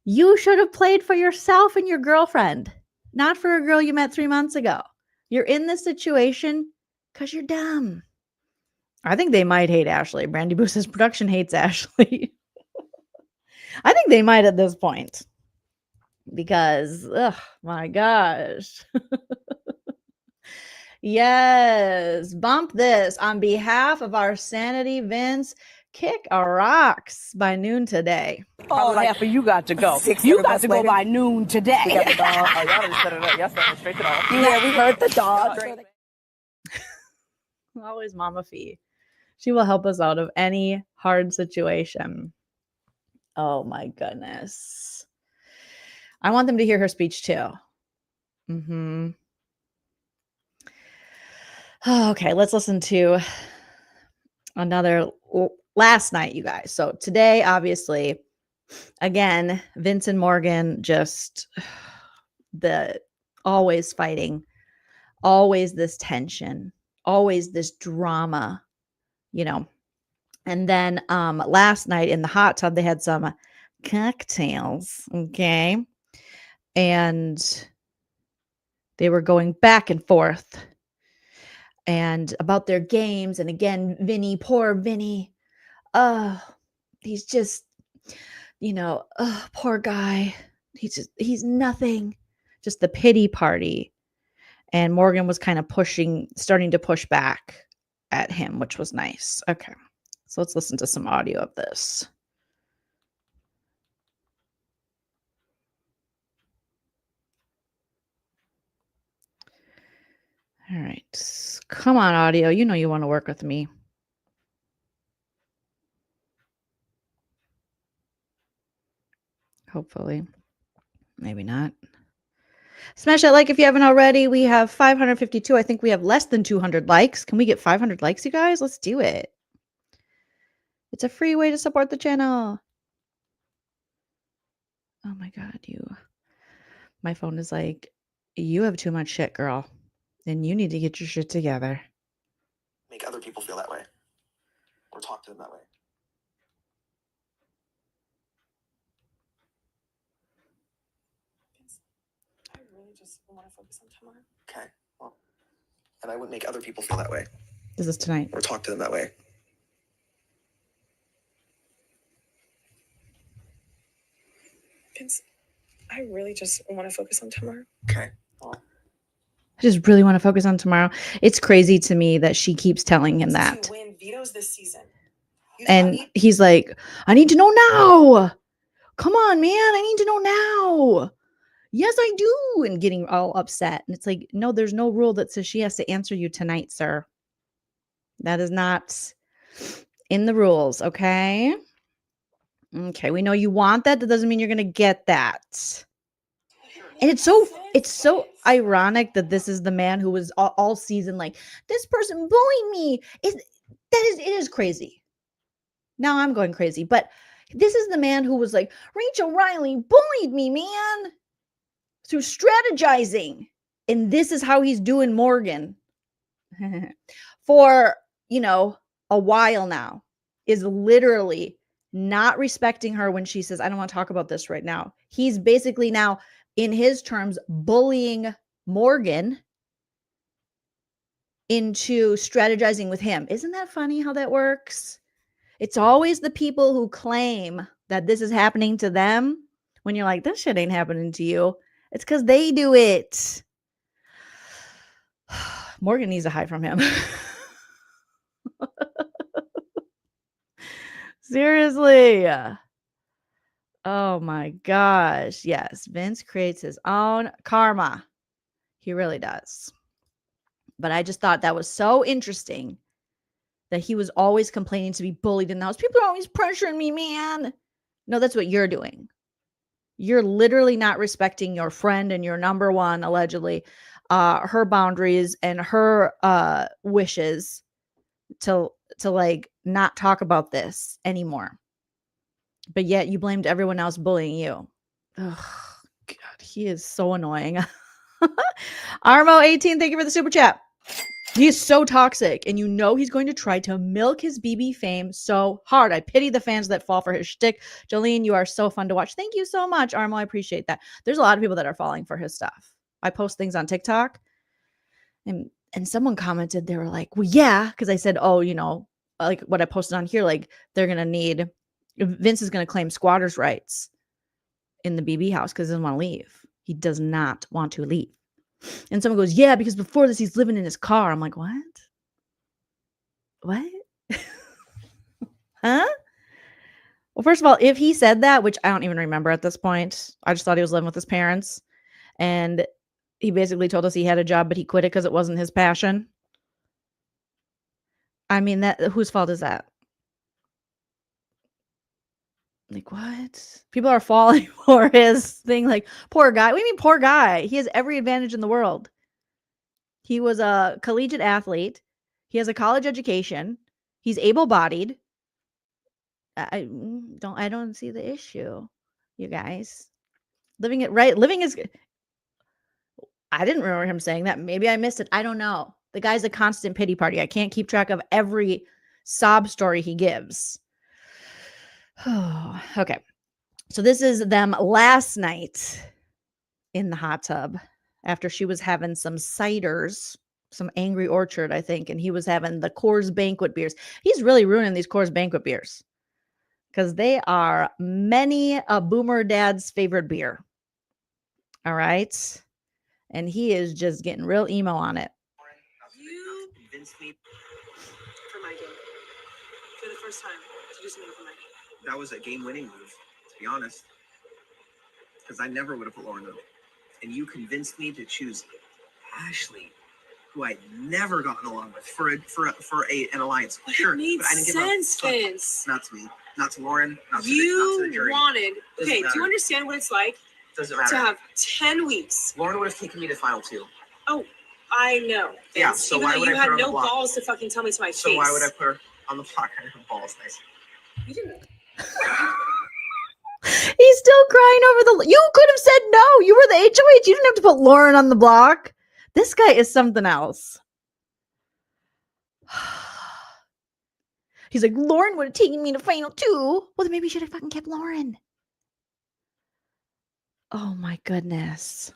you should have played for yourself and your girlfriend, not for a girl you met 3 months ago. You're in this situation because you're dumb. I think they might hate Ashley. Brandy Boo says production hates Ashley. I think they might at this point. Because, oh my gosh. Yes. Bump this on behalf of our sanity, Vince. Kick a rocks by noon today. Oh, like half of you got to go. You got to go by noon today. We got the dog. Oh, y'all just set it up. Y'all set it straight to the off. Yeah, we heard the dog. Always Mama Fee. She will help us out of any hard situation. Oh my goodness. I want them to hear her speech too. Mm-hmm. Okay, let's listen to another last night, you guys. So today, obviously, again, Vince and Morgan just always fighting, always this tension, always this drama, you know. And then last night in the hot tub, they had some cocktails, okay? And they were going back and forth and about their games. And again, Vinny, poor Vinny. He's just, you know, poor guy. He's nothing. Just the pity party. And Morgan was kind of starting to push back at him, which was nice. Okay. So let's listen to some audio of this. All right. Come on, audio. You know you want to work with me. Hopefully. Maybe not. Smash that like if you haven't already. We have 552. I think we have less than 200 likes. Can we get 500 likes, you guys? Let's do it. It's a free way to support the channel. Oh my God, my phone is like, you have too much shit, girl. And you need to get your shit together. Make other people feel that way. Or talk to them that way. I really just want to focus on tomorrow. Okay. Well, and I would make other people feel that way. This is tonight. Or talk to them that way. Vince, I really just want to focus on tomorrow. Okay. Well, I just really want to focus on tomorrow. It's crazy to me that she keeps telling him that. To win vetoes this season. And he's like, I need to know now. Come on, man. I need to know now. Yes, I do. And getting all upset. And it's like, no, there's no rule that says she has to answer you tonight, sir. That is not in the rules, okay? Okay, we know you want that. That doesn't mean you're gonna get that. And it's so ironic that this is the man who was all season like, this person bullied me. It is crazy. Now I'm going crazy, but this is the man who was like, Rachel Riley bullied me, man, through strategizing. And this is how he's doing Morgan for, a while now, is literally not respecting her when she says, I don't want to talk about this right now. He's basically now, in his terms, bullying Morgan into strategizing with him. Isn't that funny how that works? It's always the people who claim that this is happening to them when you're like, this shit ain't happening to you. It's because they do it. Morgan needs a high from him. Seriously. Oh my gosh. Yes, Vince creates his own karma. He really does. But I just thought that was so interesting that he was always complaining to be bullied in the house. People are always pressuring me, man. No, that's what you're doing. You're literally not respecting your friend and your number one, allegedly, her boundaries and her wishes to like not talk about this anymore. But yet you blamed everyone else bullying you. Oh, God, he is so annoying. Armo18, thank you for the super chat. He is so toxic, and he's going to try to milk his BB fame so hard. I pity the fans that fall for his shtick. Jolene, you are so fun to watch. Thank you so much, Armo. I appreciate that. There's a lot of people that are falling for his stuff. I post things on TikTok, and someone commented, they were like, well, yeah, because I said, oh, like what I posted on here, like Vince is going to claim squatters' rights in the BB house because he doesn't want to leave. He does not want to leave. And someone goes, yeah, because before this, he's living in his car. I'm like, what? What? Huh? Well, first of all, if he said that, which I don't even remember at this point, I just thought he was living with his parents. And he basically told us he had a job, but he quit it because it wasn't his passion. I mean, whose fault is that? Like, what? People are falling for his thing. Like, poor guy. What do you mean, poor guy? He has every advantage in the world. He was a collegiate athlete. He has a college education. He's able-bodied. I don't see the issue, you guys. Living is. I didn't remember him saying that. Maybe I missed it. I don't know. The guy's a constant pity party. I can't keep track of every sob story he gives. Okay. So this is them last night in the hot tub after she was having some ciders, some Angry Orchard, I think, and he was having the Coors Banquet beers. He's really ruining these Coors Banquet beers because they are many a boomer dad's favorite beer. All right. And he is just getting real emo on it. You convinced me for my game. For the first time to do something for my game. That was a game-winning move, to be honest. Because I never would have put Lauren up. And you convinced me to choose Ashley, who I'd never gotten along with for an alliance. But sure, it made but I didn't sense, give up. Vince. Not to me, not to Lauren, not to You the jury. wanted. Doesn't Okay, do you matter. understand what it's like Doesn't matter. to have 10 weeks? Lauren would have taken me to final two. Oh, I know. Yeah, Vince, so even why though would you I put had her on the no block? balls to fucking tell me to my face. So why would I put her on the block? I have balls, nice. You didn't. He's still crying over you could have said no. You were the HOH. You didn't have to put Lauren on the block. This guy is something else. He's like, Lauren would have taken me to final two. Well, then maybe you should have fucking kept Lauren. Oh my goodness.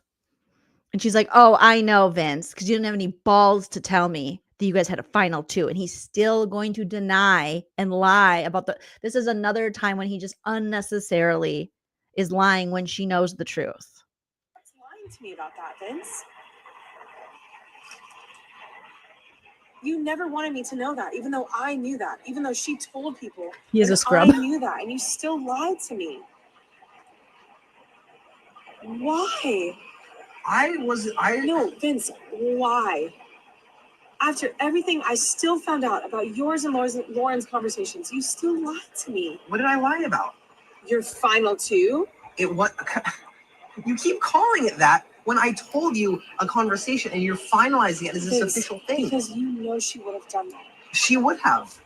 And she's like, oh, I know, Vince, because you didn't have any balls to tell me that you guys had a final two. And he's still going to deny and lie about this is another time when he just unnecessarily is lying when she knows the truth. What's lying to me about that, Vince? You never wanted me to know that, even though I knew that, even though she told people. He is a scrub. I knew that, and you still lied to me. Why? No, Vince, why? After everything I still found out about yours and Lauren's conversations, you still lied to me. What did I lie about? Your final two? It what? You keep calling it that when I told you a conversation and you're finalizing it as this official thing. Because you know she would have done that. She would have.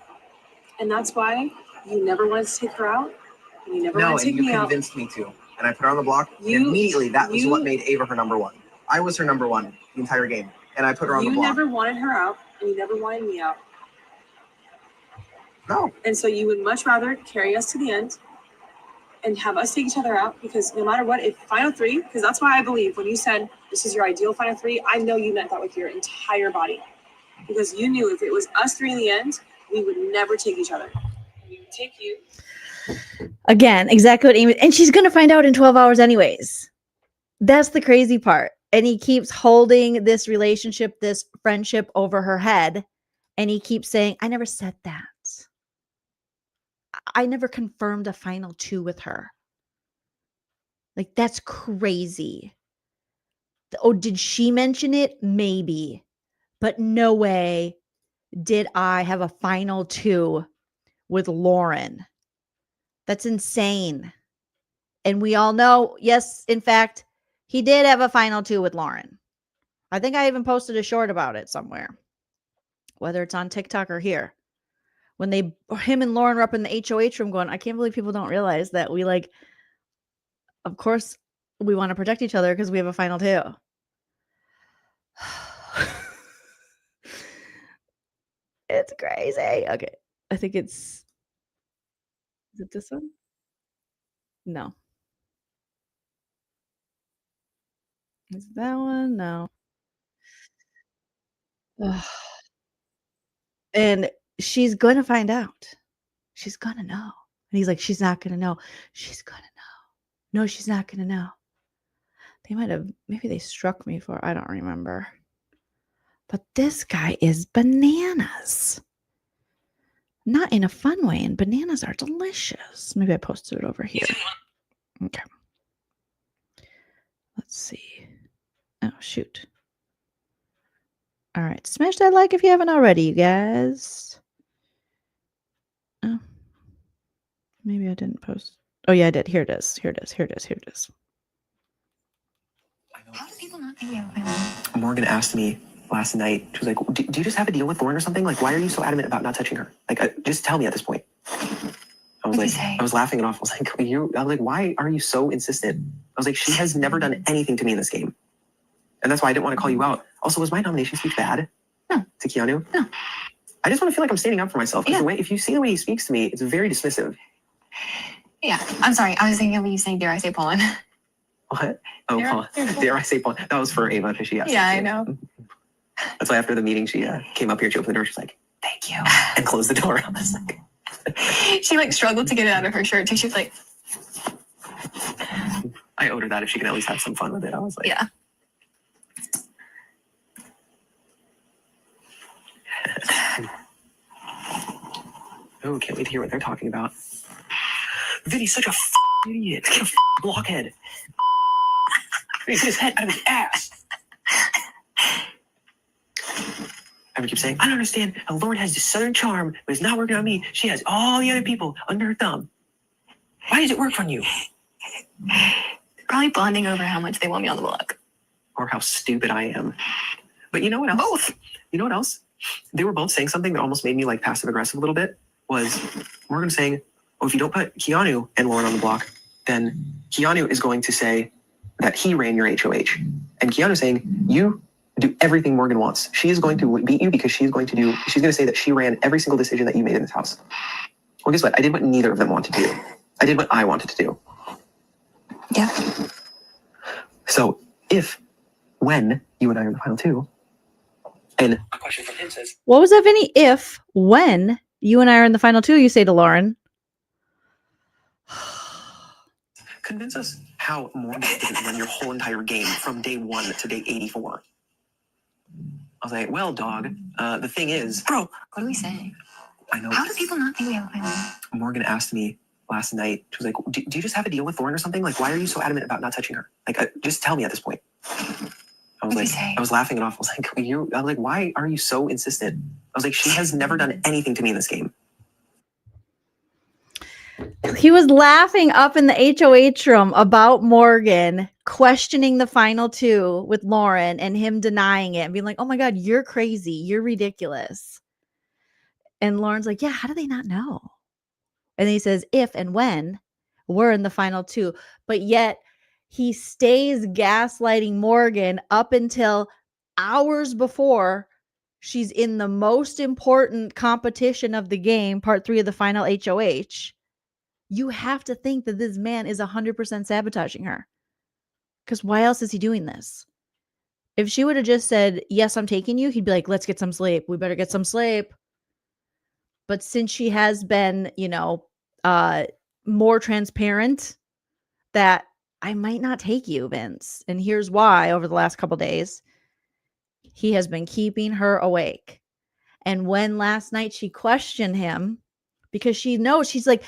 And that's why you never wanted to take her out. And you never wanted to take me out. No, and you convinced me to. And I put her on the block. And immediately, that was what made Ava her number one. I was her number one the entire game. And I put her on the block. You never wanted her out, and you never wanted me out. No. And so you would much rather carry us to the end and have us take each other out, because no matter what, if final three, because that's why I believe when you said this is your ideal final three, I know you meant that with your entire body. Because you knew if it was us three in the end, we would never take each other. We would take you. Again, exactly what Amy, and she's going to find out in 12 hours anyways. That's the crazy part. And he keeps holding this relationship, this friendship over her head. And he keeps saying, I never said that. I never confirmed a final two with her. Like, that's crazy. Oh, did she mention it? Maybe. But no way did I have a final two with Lauren. That's insane. And we all know, yes, in fact, he did have a final two with Lauren. I think I even posted a short about it somewhere, whether it's on TikTok or here. When him and Lauren were up in the HOH room going, I can't believe people don't realize that we of course, we want to protect each other because we have a final two. It's crazy. Okay. I think is it this one? No. Is it that one? No. Ugh. And she's going to find out. She's going to know. And he's like, she's not going to know. She's going to know. No, she's not going to know. They might have, maybe they struck me for, I don't remember. But this guy is bananas. Not in a fun way. And bananas are delicious. Maybe I posted it over here. Okay. Let's see. Oh, shoot. All right. Smash that like if you haven't already, you guys. Oh. Maybe I didn't post. Oh, yeah, I did. Here it is. Here it is. Here it is. Here it is. How do people not think you have a family? Morgan asked me last night, she was like, do you just have a deal with Lauren or something? Like, why are you so adamant about not touching her? Like, just tell me at this point. I was I was laughing it off. I was like, why are you so insistent? I was like, she has never done anything to me in this game. And that's why I didn't want to call you out. Also, was my nomination speech bad? No. To Keanu? No. I just want to feel like I'm standing up for myself. Yeah. If you see the way he speaks to me, it's very dismissive. Yeah, I'm sorry. I was thinking of when you saying, dare I say Poland? What? Oh, dare I say Poland? That was for Ava because she asked. Yeah, I know. That's why after the meeting, she came up here, she opened the door, she's like, thank you, and closed the door. I was like, she struggled to get it out of her shirt too. She was like, I owed her that if she could at least have some fun with it. I was like, yeah. Oh, can't wait to hear what they're talking about. Vinny's such a idiot. Get a blockhead. He put his head out of his ass. I would keep saying, I don't understand how Lauren has this southern charm, but it's not working on me. She has all the other people under her thumb. Why does it work on you? They're probably bonding over how much they want me on the block. Or how stupid I am. But you know what else? Both. You know what else? They were both saying something that almost made me passive aggressive a little bit. Was Morgan saying, oh, if you don't put Keanu and Lauren on the block, then Keanu is going to say that he ran your HOH. And Keanu saying, you do everything Morgan wants. She is going to beat you because she's going to say that she ran every single decision that you made in this house. Well, guess what? I did what neither of them wanted to do. I did what I wanted to do. Yeah. So when you and I are in the final two, and a question from him says, what was that, Vinny? If, when you and I are in the final two, you say to Lauren. Convince us how Morgan didn't run your whole entire game from day 1 to day 84. I was like, well, dog, the thing is... Bro, what are we saying? I know. How do people not think we have a family? Morgan asked me last night, she was like, do you just have a deal with Lauren or something? Like, why are you so adamant about not touching her? Like, just tell me at this point. I I was What'd like, you say? I was laughing it off. I was like, I'm like, why are you so insistent? I was like, she has never done anything to me in this game. He was laughing up in the HOH room about Morgan questioning the final two with Lauren and him denying it and being like, oh my God, you're crazy. You're ridiculous. And Lauren's like, yeah, how do they not know? And then he says, if and when we're in the final two. But yet he stays gaslighting Morgan up until hours before she's in the most important competition of the game, part 3 of the final HOH. You have to think that this man is 100% sabotaging her. Because why else is he doing this? If she would have just said, yes, I'm taking you, he'd be like, let's get some sleep. We better get some sleep. But since she has been, more transparent that I might not take you, Vince. And here's why. Over the last couple days, he has been keeping her awake. And when last night she questioned him because she knows, she's like,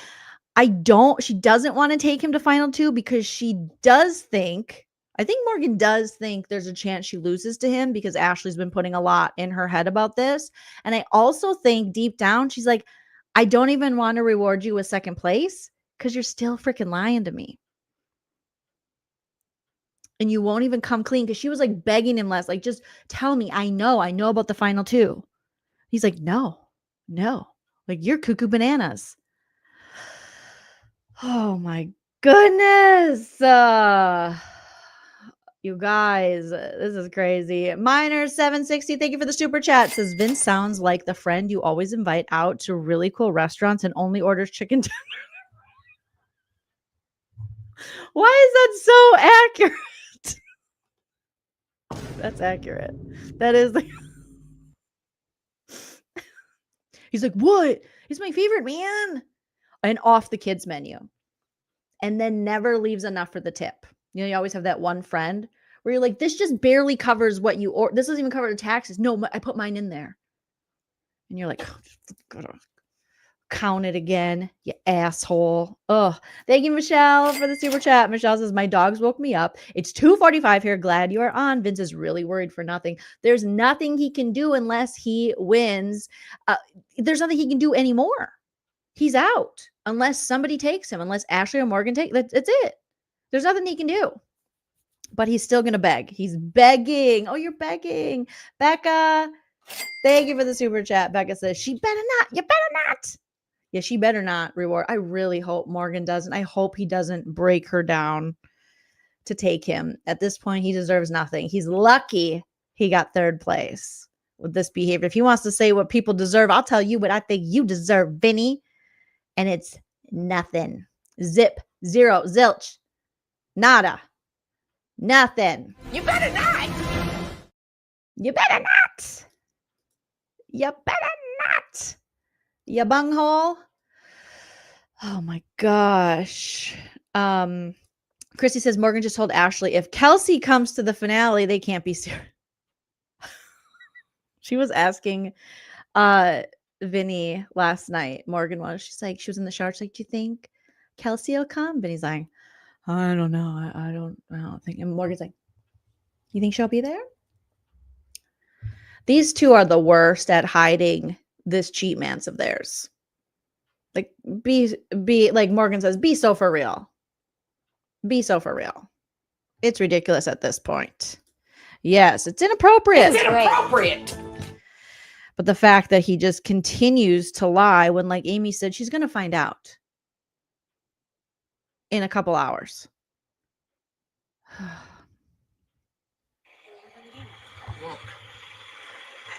she doesn't want to take him to final two because I think Morgan does think there's a chance she loses to him because Ashley's been putting a lot in her head about this. And I also think deep down, she's like, I don't even want to reward you with second place because you're still freaking lying to me. And you won't even come clean because she was like begging him last, like, just tell me, I know about the final two. He's like, no, like you're cuckoo bananas. Oh my goodness. You guys, this is crazy. Miner 760, thank you for the super chat. Says Vince sounds like the friend you always invite out to really cool restaurants and only orders chicken tenders. Why is that so accurate? That's accurate. That is like he's like, what? He's my favorite man. And off the kids menu. And then never leaves enough for the tip. You know, you always have that one friend where you're like, this just barely covers what you or this doesn't even cover the taxes. No, I put mine in there. And you're like, gotta count it again, you asshole. Oh, thank you, Michelle, for the super chat. Michelle says, my dogs woke me up. It's 2:45 here. Glad you are on. Vince is really worried for nothing. There's nothing he can do unless he wins. There's nothing he can do anymore. He's out unless somebody takes him, unless Ashley or Morgan take. That's it. There's nothing he can do. But he's still going to beg. He's begging. Oh, you're begging. Becca, thank you for the super chat. Becca says, she better not. You better not. Yeah, she better not reward. I really hope Morgan doesn't. I hope he doesn't break her down to take him. At this point, he deserves nothing. He's lucky he got third place with this behavior. If he wants to say what people deserve, I'll tell you what I think you deserve, Vinny. And it's nothing. Zip, zero, zilch, nada, nothing. You better not. You better not. You better not. You bunghole. Oh my gosh. Chrissy says Morgan just told Ashley if Kelsey comes to the finale, they can't be serious. She was asking Vinny last night. Morgan was. She's like, she was in the shower. She's like, do you think Kelsey will come? Vinny's like, I don't know. I don't think. And Morgan's like, you think she'll be there? These two are the worst at hiding this cheatmance of theirs. Like, be like Morgan says, be so for real. Be so for real. It's ridiculous at this point. Yes, it's inappropriate. It's inappropriate. But the fact that he just continues to lie when, like Amy said, she's going to find out in a couple hours.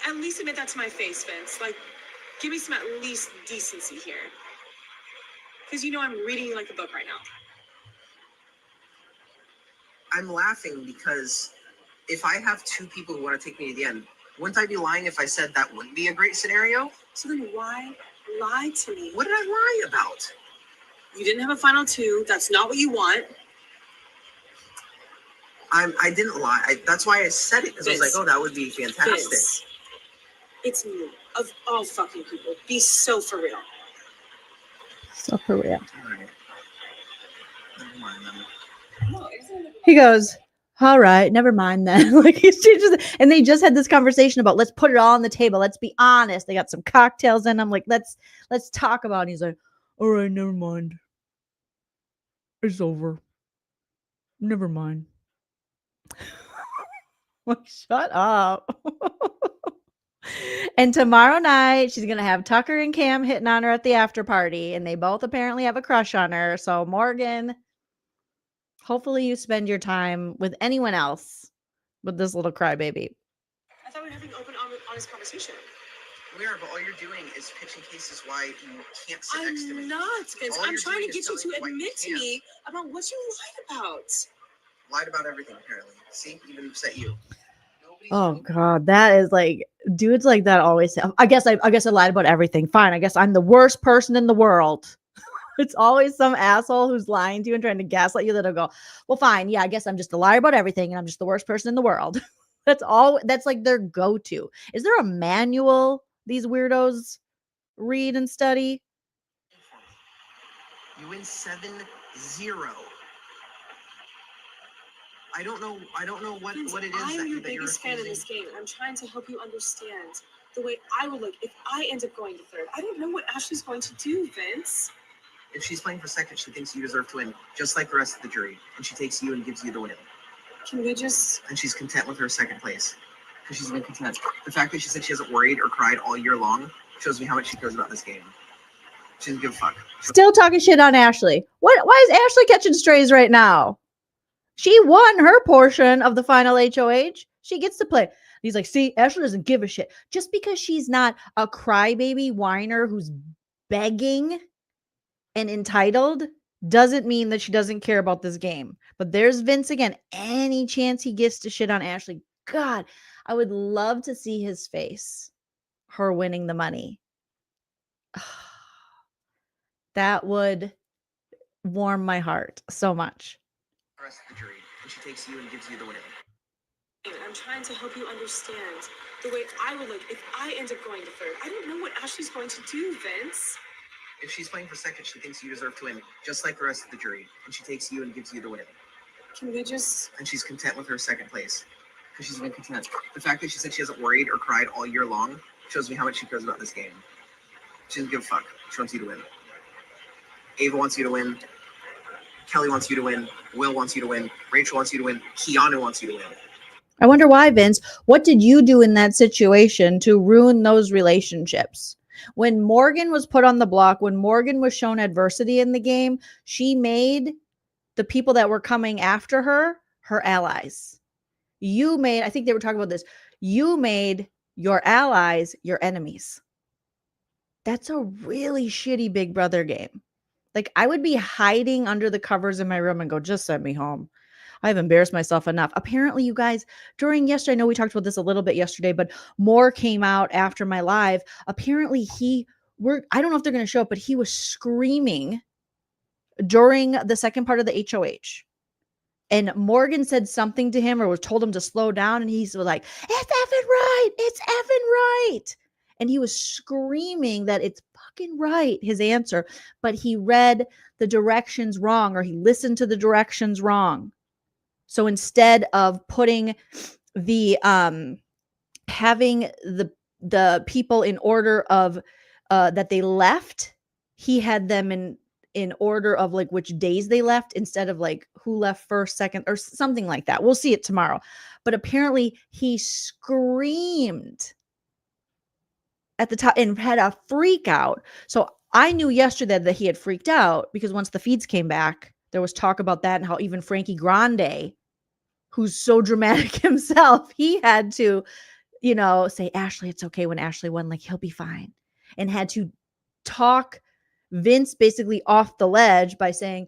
At least admit that to my face, Vince. Like, give me some at least decency here. Because you know I'm reading you like a book right now. I'm laughing because if I have two people who want to take me to the end, wouldn't I be lying if I said that wouldn't be a great scenario? So then why lie to me? What did I lie about? You didn't have a final two. That's not what you want. I didn't lie. That's why I said it, because I was like, oh, that would be fantastic. Vince, it's me. Of all fucking people. Be so for real. So for real. All right. Never mind then. He goes, all right, never mind then. Like and they just had this conversation about let's put it all on the table. Let's be honest. They got some cocktails in. I'm like, let's talk about it. And he's like, all right, never mind. It's over. Never mind. Like, shut up. And tomorrow night, she's going to have Tucker and Cam hitting on her at the after party. And they both apparently have a crush on her. So, Morgan, hopefully you spend your time with anyone else with this little crybaby. I thought we were having an open, honest conversation. We are, but all you're doing is pitching cases why you can't sit next to me. I'm not, Vince. All I'm you're trying doing to is get you to telling me why you admit to can't. me about what you lied about. Lied about everything, apparently. See, even upset you. Oh God, that is like dudes like that always say, I guess I lied about everything. Fine, I guess I'm the worst person in the world. It's always some asshole who's lying to you and trying to gaslight you that'll go, well, fine, yeah, I guess I'm just a liar about everything and I'm just the worst person in the world. That's like their go-to. Is there a manual these weirdos read and study? You win 7-0. I don't know what it is. I'm your that you're biggest fan in accusing. this game, and I'm trying to help you understand the way I would look if I end up going to third. I don't know what Ashley's going to do, Vince. If she's playing for second, she thinks you deserve to win, just like the rest of the jury, and she takes you and gives you the win. Can we just... And she's content with her second place, because she's been content. The fact that she said she hasn't worried or cried all year long shows me how much she cares about this game. She doesn't give a fuck. Still talking shit on Ashley. Why is Ashley catching strays right now? She won her portion of the final HOH. She gets to play. He's like, see, Ashley doesn't give a shit. Just because she's not a crybaby whiner who's begging and entitled doesn't mean that she doesn't care about this game. But there's Vince again. Any chance he gets to shit on Ashley, God, I would love to see his face. Her winning the money. That would warm my heart so much. The rest of the jury, and she takes you and gives you the win. I'm trying to help you understand the way I would look if I end up going to third. I don't know what Ashley's going to do, Vince. If she's playing for second, she thinks you deserve to win, just like the rest of the jury, and she takes you and gives you the win. Can we just... And she's content with her second place, because she's been content. The fact that she said she hasn't worried or cried all year long shows me how much she cares about this game. She doesn't give a fuck. She wants you to win. Ava wants you to win. Kelly wants you to win. Will wants you to win. Rachel wants you to win. Keanu wants you to win. I wonder why, Vince. What did you do in that situation to ruin those relationships? When Morgan was put on the block, when Morgan was shown adversity in the game, she made the people that were coming after her allies. You made, I think they were talking about this, you made your allies your enemies. That's a really shitty Big Brother game. Like, I would be hiding under the covers in my room and go, just send me home. I've embarrassed myself enough. Apparently, you guys, during yesterday, I know we talked about this a little bit yesterday, but more came out after my live. Apparently, I don't know if they're going to show up, but he was screaming during the second part of the HOH. And Morgan said something to him or told him to slow down. And he's like, it's effing right. It's effing right. And he was screaming that it's fucking right, his answer. But he read the directions wrong, or he listened to the directions wrong. So instead of putting the having the people in order of that they left, he had them in order of like which days they left instead of like who left first, second, or something like that. We'll see it tomorrow. But apparently he screamed at the top and had a freak out. So I knew yesterday that he had freaked out because once the feeds came back, there was talk about that and how even Frankie Grande, who's so dramatic himself, he had to, say, Ashley, it's okay when Ashley won, like he'll be fine. And had to talk Vince basically off the ledge by saying,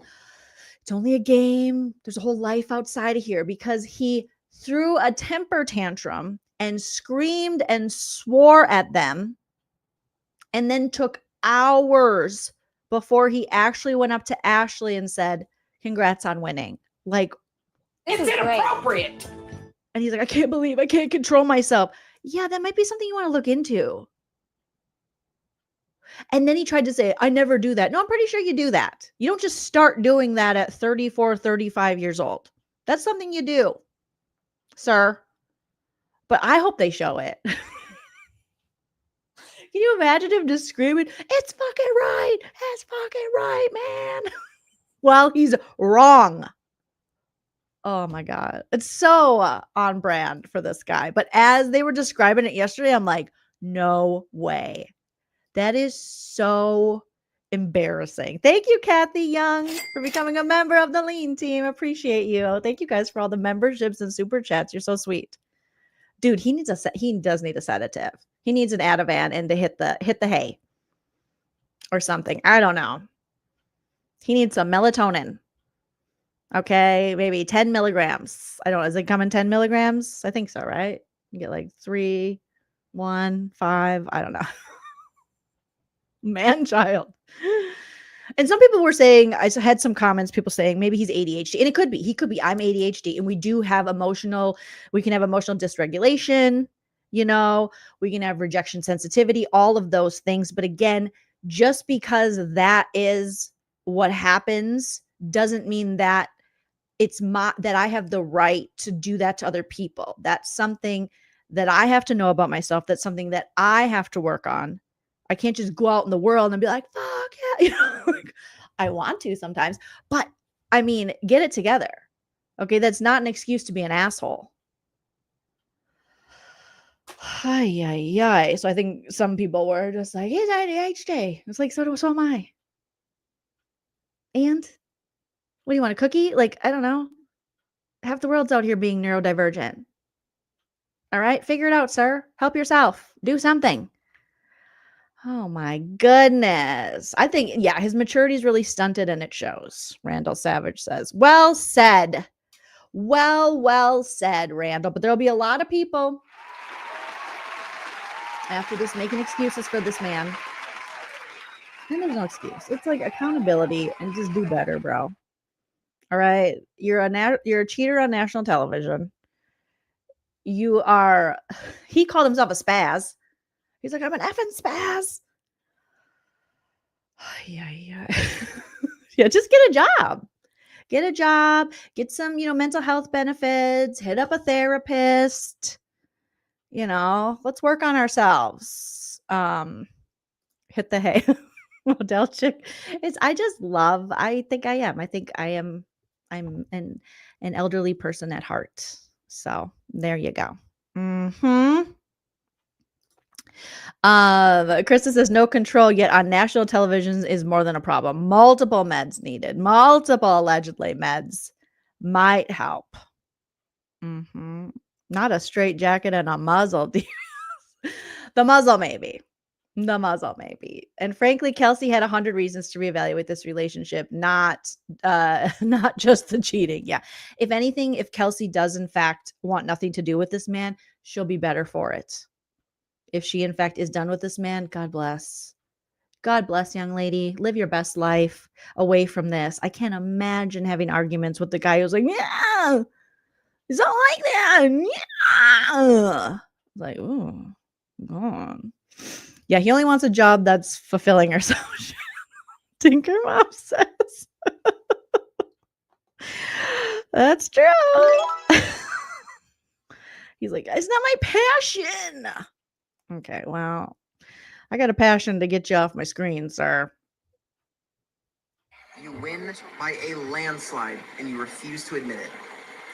it's only a game. There's a whole life outside of here, because he threw a temper tantrum and screamed and swore at them and then took hours before he actually went up to Ashley and said, congrats on winning. Like, It's inappropriate. And he's like, I can't believe I can't control myself. Yeah, that might be something you want to look into. And then he tried to say, I never do that. No, I'm pretty sure you do that. You don't just start doing that at 34, 35 years old. That's something you do. sir. But I hope they show it. Can you imagine him just screaming, it's fucking right. It's fucking right, man. While he's wrong. Oh my God. It's so on brand for this guy. But as they were describing it yesterday, I'm like, no way. That is so embarrassing. Thank you, Kathy Young, for becoming a member of the Lean team. Appreciate you. Thank you guys for all the memberships and super chats. You're so sweet. Dude, he does need a sedative. He needs an Ativan and to hit the hay or something. I don't know. He needs some melatonin. Okay, maybe 10 milligrams. I don't know. Is it come in 10 milligrams? I think so, right? You get like 3, 1, 5. I don't know. Man child. And some people were saying, I had some comments, people saying maybe he's ADHD. And it could be. He could be. I'm ADHD. And we can have emotional dysregulation. You know, we can have rejection sensitivity, all of those things. But again, just because that is what happens doesn't mean that that I have the right to do that to other people. That's something that I have to know about myself. That's something that I have to work on. I can't just go out in the world and be like, fuck yeah. You know, like, I want to sometimes, but I mean, get it together. Okay. That's not an excuse to be an asshole. So I think some people were just like, he's ADHD. It's like, so am I. And what do you want, a cookie? Like, I don't know. Half the world's out here being neurodivergent. All right. Figure it out, sir. Help yourself. Do something. Oh my goodness. I think, yeah, his maturity is really stunted and it shows. Randall Savage says, well said. Well said, Randall. But there'll be a lot of people after this making excuses for this man. And there's no excuse. It's like accountability and just do better, bro. All right. You're a cheater on national television. He called himself a spaz. He's like, I'm an effing spaz. Yeah. Yeah, just get a job. Get some, mental health benefits, hit up a therapist. Let's work on ourselves. Hit the hay. Model chick. I think I'm an elderly person at heart. So there you go. Krista says no control yet on national television is more than a problem. Multiple meds needed. Multiple allegedly meds might help. Not a straight jacket and a muzzle. The muzzle maybe. And frankly, Kelsey had 100 reasons to reevaluate this relationship, not just the cheating. Yeah. If anything, if Kelsey does in fact want nothing to do with this man, she'll be better for it. If she in fact is done with this man, God bless. God bless, young lady. Live your best life away from this. I can't imagine having arguments with the guy who's like, yeah, it's not like that. Yeah. Like, oh, God. Yeah, he only wants a job that's fulfilling or so. Tinker Mom says. That's true. He's like, it's not my passion. Okay, well, I got a passion to get you off my screen, sir. You win by a landslide, and you refuse to admit it.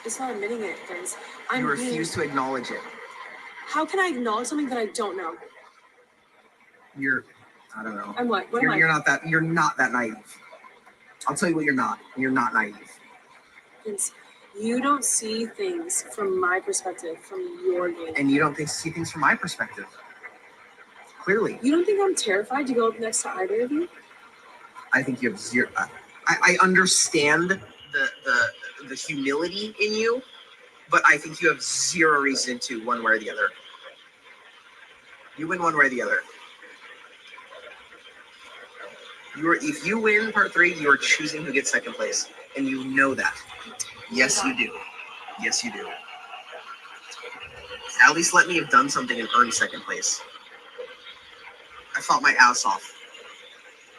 It's not admitting it, Vince. You refuse to acknowledge it. How can I acknowledge something that I don't know? I don't know. I'm what? You're not that naive. I'll tell you what you're not. You're not naive. Vince, you don't see things from my perspective, from your game. And you don't see things from my perspective. Clearly. You don't think I'm terrified to go up next to either of you? I think you have zero. I understand the humility in you, but I think you have zero reason to one way or the other. You win one way or the other. If you win part 3, you are choosing who gets second place, and you know that. Yes, you do. Yes, you do. At least let me have done something and earned second place. I fought my ass off,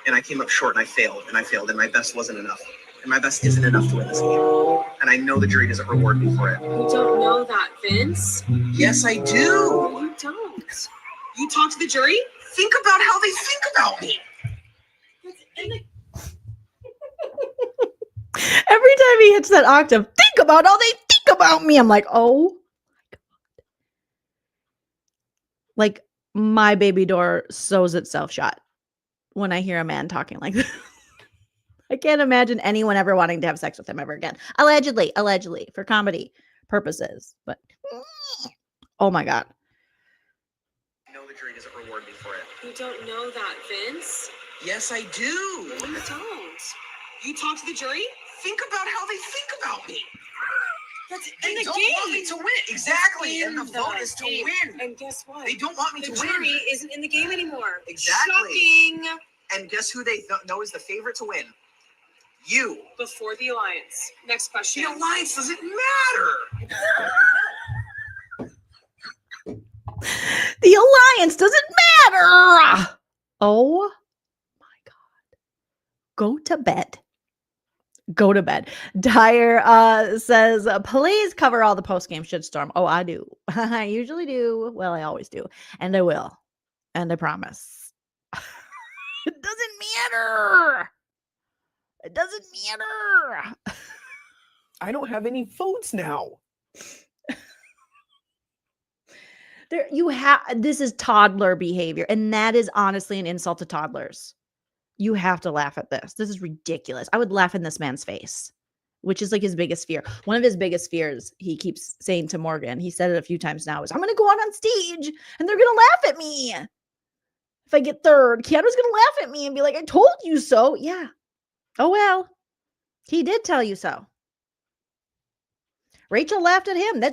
and I came up short, and I failed, and my best wasn't enough, and my best isn't enough to win this game. and I know the jury doesn't reward me for it. You don't know that, Vince. Yes, I do. No, you don't. You talk to the jury? Think about how they think about me. Every time he hits that octave, think about how they think about me. I'm like, oh my God. Like my baby door sews itself shut when I hear a man talking like this. I can't imagine anyone ever wanting to have sex with him ever again. Allegedly, for comedy purposes. But oh my God. I know the jury doesn't reward me for it. You don't know that, Vince. Yes, I do. No, you don't. You talk to the jury? Think about how they think about me. That's They in the don't game. want me to win. Exactly. And the vote is to game. win. And guess what? They don't want me The to jury win. isn't in the game anymore. Exactly. Shocking. And guess who they know is the favorite to win? You. Before the alliance. Next question. The alliance doesn't matter. The alliance doesn't matter. Oh my God. Go to bed. Go to bed. Dyer says, please cover all the post-game shitstorm. Oh, I do. I usually do. Well, I always do. And I will. And I promise. It doesn't matter. It doesn't matter. I don't have any votes now. This is toddler behavior, and that is honestly an insult to toddlers. You have to laugh at this. This is ridiculous. I would laugh in this man's face, which is like his biggest fear. One of his biggest fears, he keeps saying to Morgan, he said it a few times now, is I'm going to go out on stage and they're going to laugh at me. If I get third, Keanu's going to laugh at me and be like, I told you so. Yeah. Oh, well, he did tell you so. Rachel laughed at him.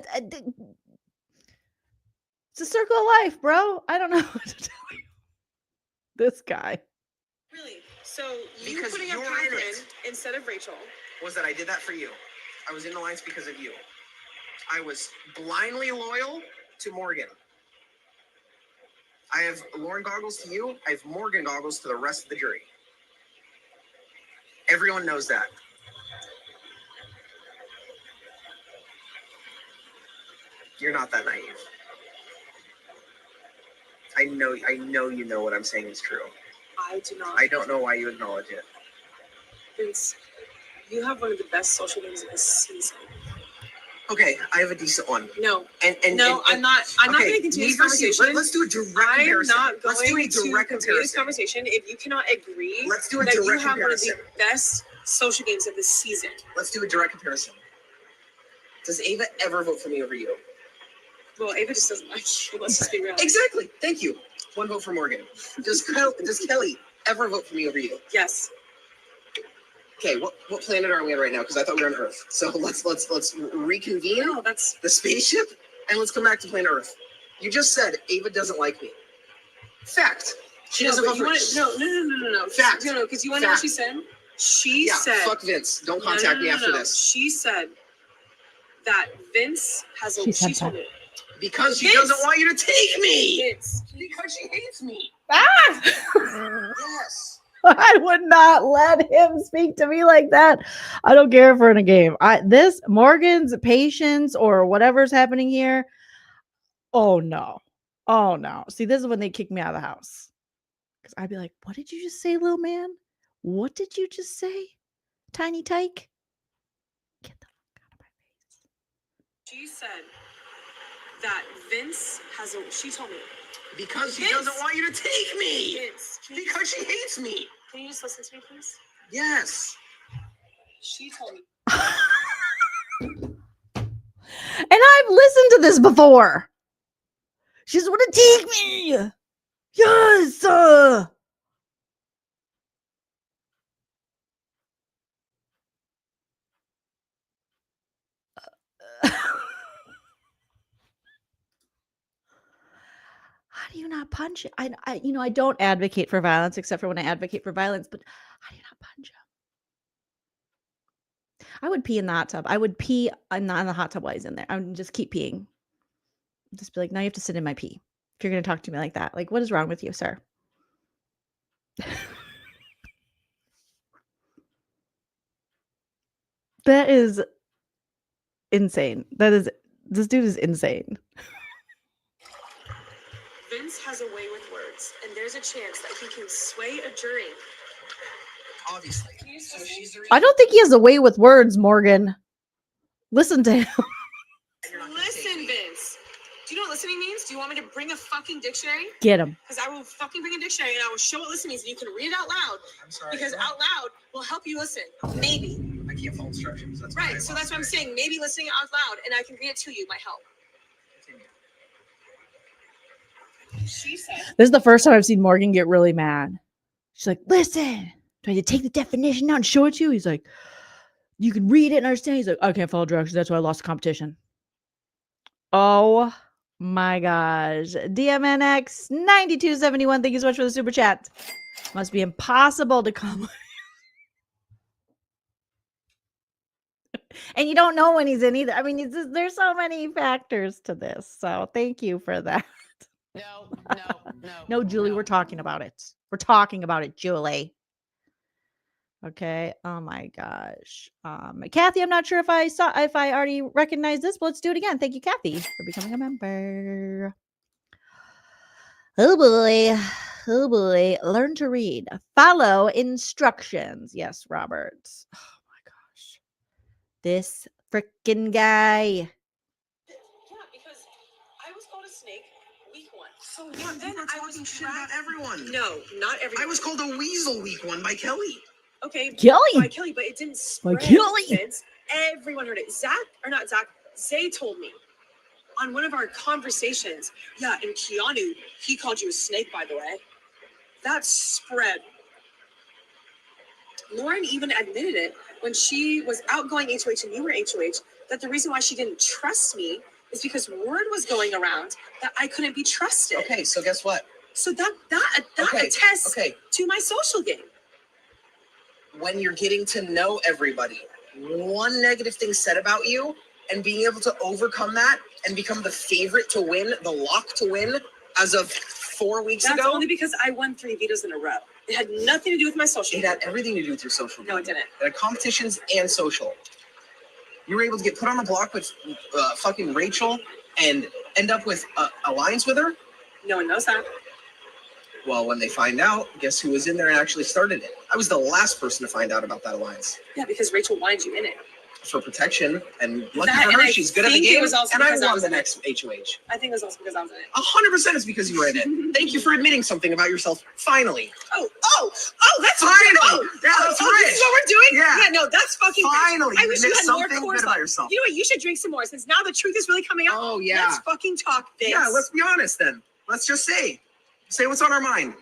It's a circle of life, bro. I don't know what to tell you. This guy. Really? So you Because putting up you're in Catherine it. instead of Rachel. Was that I did that for you. I was in alliance because of you. I was blindly loyal to Morgan. I have Lauren goggles to you. I have Morgan goggles to the rest of the jury. Everyone knows that. You're not that naive. I know you know what I'm saying is true. I do not. I don't know why you acknowledge it. Vince, you have one of the best social games of this season. Okay, I have a decent one. No. And No, I'm not going to continue this conversation. Let's do a direct I'm comparison. not Let's going do a to direct continue this comparison. conversation if you cannot agree Let's do a that you direct have one of the comparison. best social games of this season. Let's do a direct comparison. Does Ava ever vote for me over you? Well, Ava just doesn't like you. Let's just be real. Exactly. Thank you. One vote for Morgan. Does Kelly ever vote for me over you? Yes. Okay, what planet are we on right now? Because I thought we were on Earth. So let's reconvene No, that's the spaceship and let's come back to planet Earth. You just said Ava doesn't like me. Fact. She doesn't vote for me. No. Fact. No, because you want to know what she said? She said. Fuck Vince. Don't contact me after this. She said that Vince has a. She told me. Because she Vince. doesn't want you to take me. Vince. Because she hates me. Ah! Yes. I would not let him speak to me like that. I don't care if we're in a game. This Morgan's patience or whatever's happening here. Oh no. See, this is when they kick me out of the house. Because I'd be like, what did you just say, little man? What did you just say? Tiny tyke? Get the fuck out of my face. She said that Vince has a. She told me. Because she Vince. doesn't want you to take me. Vince. Because she hates me. Can you just listen to me, please? Yes. She told me. And I've listened to this before. She just want to take me. Yes. How do you not punch it? I don't advocate for violence except for when I advocate for violence, but how do you not punch him? I would pee in the hot tub. I would pee in the hot tub while he's in there. I would just keep peeing. Just be like, now you have to sit in my pee. If you're going to talk to me like that. Like, what is wrong with you, sir? That is insane. This dude is insane. Vince has a way with words, and there's a chance that he can sway a jury. Obviously. So she's the I don't think he has a way with words, Morgan. Listen to him. Listen, Vince. Do you know what listening means? Do you want me to bring a fucking dictionary? Get him. Because I will fucking bring a dictionary and I will show what listen means and you can read it out loud. I'm sorry. Because out loud will help you listen. Maybe. I can't follow instructions. That's Right, so that's what I'm saying. Maybe listening out loud and I can read it to you might help. She said. This is the first time I've seen Morgan get really mad. She's like, listen, do I need to take the definition out and show it to you? He's like, you can read it and understand. He's like, I can't follow directions. That's why I lost the competition. Oh my gosh. DMNX 9271. Thank you so much for the super chat. Must be impossible to come. And you don't know when he's in either. I mean, there's so many factors to this. So thank you for that. No, Julie, we're talking about it. We're talking about it, Julie. Okay. Oh my gosh. Kathy, I'm not sure if I already recognized this, but let's do it again. Thank you, Kathy, for becoming a member. Oh boy. Oh boy. Learn to read. Follow instructions. Yes, Robert. Oh my gosh. This freaking guy. Yeah, because I was called a snake week 1. So Yeah, then I was shit about everyone. No, not everyone. I was called a weasel week 1 by Kelly. Okay, Kelly. by Kelly, but it didn't spread. Kelly. Kids. Everyone heard it. Zay told me on one of our conversations. Yeah, and Keanu, he called you a snake, by the way. That spread. Lauren even admitted it when she was outgoing HOH and you were HOH, that the reason why she didn't trust me is because word was going around that I couldn't be trusted. Okay, so guess what? So that attests to my social game. When you're getting to know everybody, one negative thing said about you and being able to overcome that and become the favorite to win, the lock to win as of 4 weeks That's ago. only because I won 3 vetoes in a row. It had nothing to do with my social It game. had everything to do with your social. No, it didn't. It had competitions and social. You were able to get put on the block with fucking Rachel and end up with an alliance with her? No one knows that. Well, when they find out, guess who was in there and actually started it? I was the last person to find out about that alliance. Yeah, because Rachel wanted you in it. For protection, and lucky That- for and her, I she's good at the think it game, was also and I because I won was the in it. next HOH. I think it was also because I was in it. 100% is because you were in it. Thank you for admitting something about yourself, finally. Oh, that's Finally! Oh, Yeah, that's This right. is what we're doing? Yeah. No, that's fucking Finally, I you wish you admit had more something course good about on. yourself. You know what? You should drink some more since now the truth is really coming out. Oh, yeah. Let's fucking talk, Vince. Yeah, let's be honest then. Let's just say what's on our mind.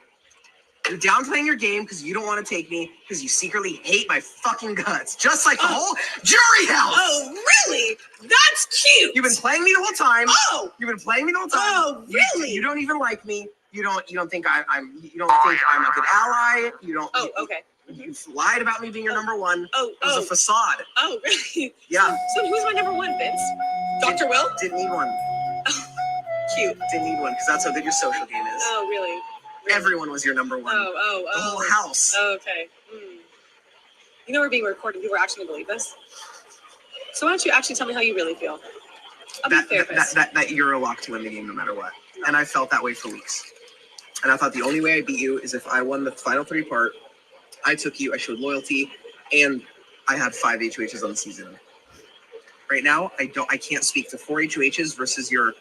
You're downplaying your game because you don't want to take me because you secretly hate my fucking guts, just like the whole jury house. Oh, really? That's cute. You've been playing me the whole time. Oh. You've been playing me the whole time. Oh, really? You don't even like me. You don't think I'm you don't think I'm a good ally. You don't. Oh, okay. You've lied about me being your number one. Oh, It was a facade. Oh, really? Yeah. So who's my number one, Vince? Dr. Will? Didn't need one. Cute. Didn't need one because that's how good your social game is. Oh, really? Everyone was your number one. Oh. The whole house. Oh, okay. You know we're being recorded. People are actually going to believe this. So why don't you actually tell me how you really feel? I'll be a therapist. That you're a lock to win the game no matter what. And I felt that way for weeks. And I thought the only way I beat you is if I won the final 3 part. I took you, I showed loyalty, and I had 5 HOHs on the season. Right now, I can't speak to 4 HOHs versus your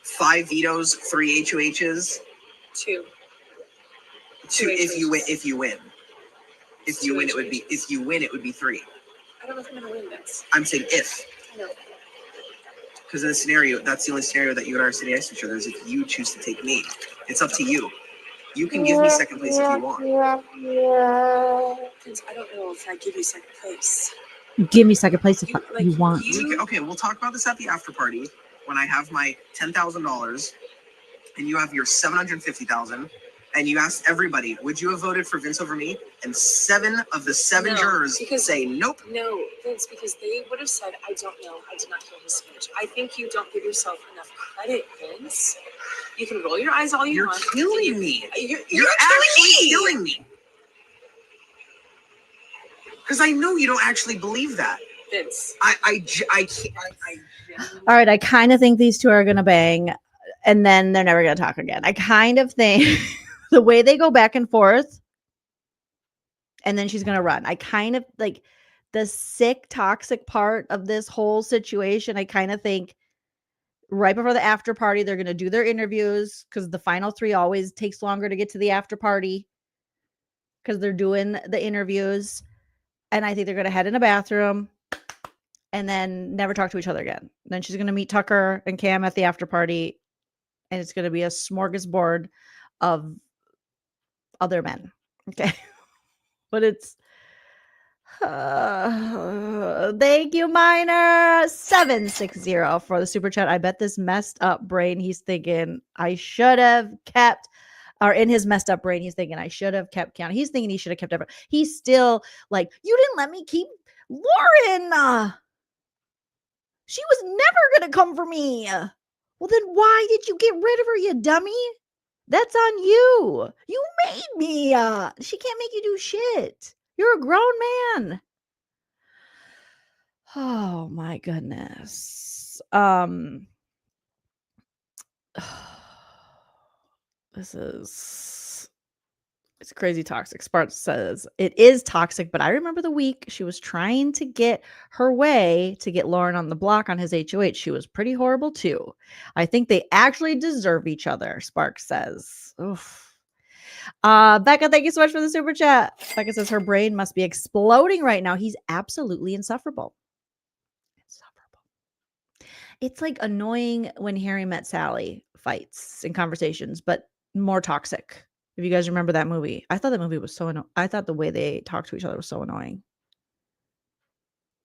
5 vetoes, 3 HOHs. 2. If you win. If you win, it would be 3. I don't know if I'm going to win this. I'm saying if. I know. Because in the scenario, that's the only scenario that you and I are sitting next to each other is if you choose to take me. It's up to you. You can give me second place if you want. Vince, I don't know if I give you second place. Give me second place if you want. Okay, we'll talk about this at the after party when I have my $10,000 and you have your $750,000. And you asked everybody, would you have voted for Vince over me? And 7 of the 7 jurors say nope. No, Vince, because they would have said, I don't know. I did not hear his speech. I think you don't give yourself enough credit, Vince. You can roll your eyes all you want. You're killing me. You're actually killing me. Because I know you don't actually believe that. It's I can't. All right, I kind of think these two are gonna bang, and then they're never gonna talk again. I kind of think the way they go back and forth, and then she's gonna run. I kind of like the sick, toxic part of this whole situation. I kind of think right before the after party, they're gonna do their interviews because the final three always takes longer to get to the after party because they're doing the interviews, and I think they're gonna head in a bathroom and then never talk to each other again. Then she's going to meet Tucker and Cam at the after party, and it's going to be a smorgasbord of other men. Okay. But it's thank you, Minor 760 for the super chat. I bet this messed up brain he's thinking I should have kept, or in his messed up brain he's thinking I should have kept Keanu. He's thinking he should have kept everyone. He's still like, you didn't let me keep Lauren. She was never going to come for me. Well, then why did you get rid of her, you dummy? That's on you. You made me. She can't make you do shit. You're a grown man. Oh, my goodness. This is... It's crazy toxic. Sparks says, it is toxic, but I remember the week she was trying to get her way to get Lauren on the block on his HOH. She was pretty horrible too. I think they actually deserve each other, Sparks says. Oof. Becca, thank you so much for the super chat. Becca says her brain must be exploding right now. He's absolutely insufferable. It's like annoying when Harry Met Sally fights in conversations, but more toxic. If you guys remember that movie, I thought that movie was so annoying. I thought the way they talked to each other was so annoying.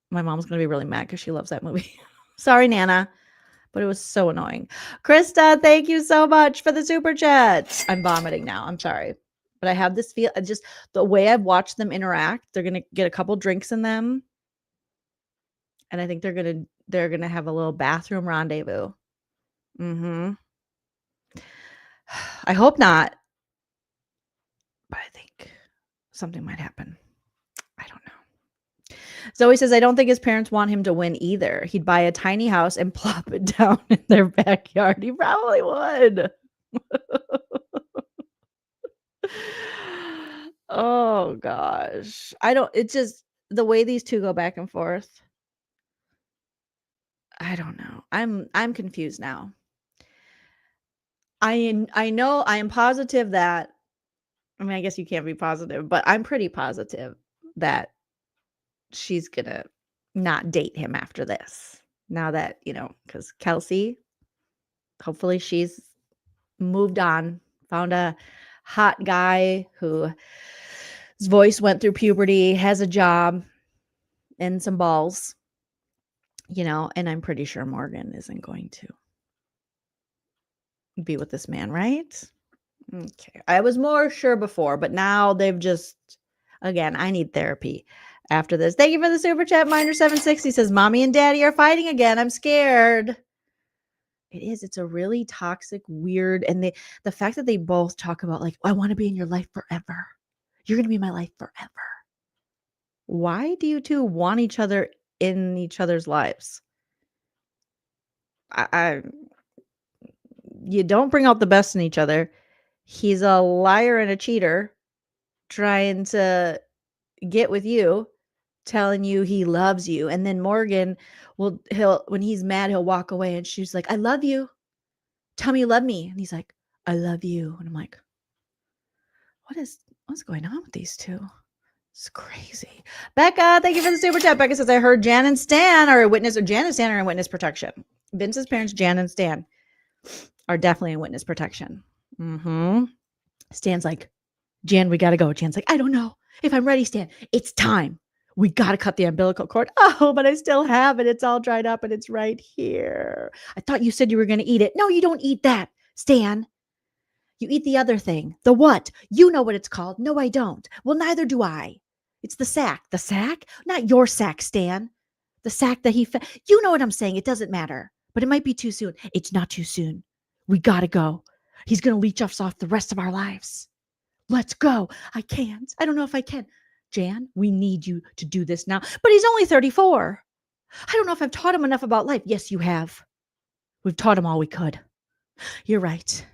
My mom's going to be really mad because she loves that movie. Sorry, Nana, but it was so annoying. Krista, thank you so much for the super chat. I'm vomiting now. I'm sorry. But I have this feel, just the way I've watched them interact, they're going to get a couple drinks in them. And I think they're going to have a little bathroom rendezvous. I hope not. But I think something might happen. I don't know. Zoe says, I don't think his parents want him to win either. He'd buy a tiny house and plop it down in their backyard. He probably would. Oh, gosh. It's just the way these two go back and forth. I don't know. I'm confused now. I know I am positive that, I mean, I guess you can't be positive, but I'm pretty positive that she's going to not date him after this. Now that, because Kelsey, hopefully she's moved on, found a hot guy whose voice went through puberty, has a job and some balls, and I'm pretty sure Morgan isn't going to be with this man, right? Okay. I was more sure before, but now they've just, again, I need therapy after this. Thank you for the super chat. Miner 760 says, Mommy and Daddy are fighting again. I'm scared. It is. It's a really toxic, weird, and the fact that they both talk about like, I want to be in your life forever. You're going to be in my life forever. Why do you two want each other in each other's lives? You don't bring out the best in each other. He's a liar and a cheater trying to get with you, telling you he loves you. And then Morgan when he's mad, he'll walk away and she's like, I love you. Tell me you love me. And he's like, I love you. And I'm like, what's going on with these two? It's crazy. Becca, thank you for the super chat. Becca says, I heard Jan and Stan are a witness, or Jan and Stan are in witness protection. Vince's parents, Jan and Stan, are definitely in witness protection. Stan's like, Jan, we got to go. Jan's like, I don't know if I'm ready, Stan. It's time. We got to cut the umbilical cord. Oh, but I still have it. It's all dried up and it's right here. I thought you said you were going to eat it. No, you don't eat that, Stan. You eat the other thing. The what? You know what it's called. No, I don't. Well, neither do I. It's the sack. The sack? Not your sack, Stan. The sack that he fed. You know what I'm saying. It doesn't matter. But it might be too soon. It's not too soon. We got to go. He's going to leech us off the rest of our lives. Let's go. I can't. I don't know if I can. Jan, we need you to do this now. But he's only 34. I don't know if I've taught him enough about life. Yes, you have. We've taught him all we could. You're right.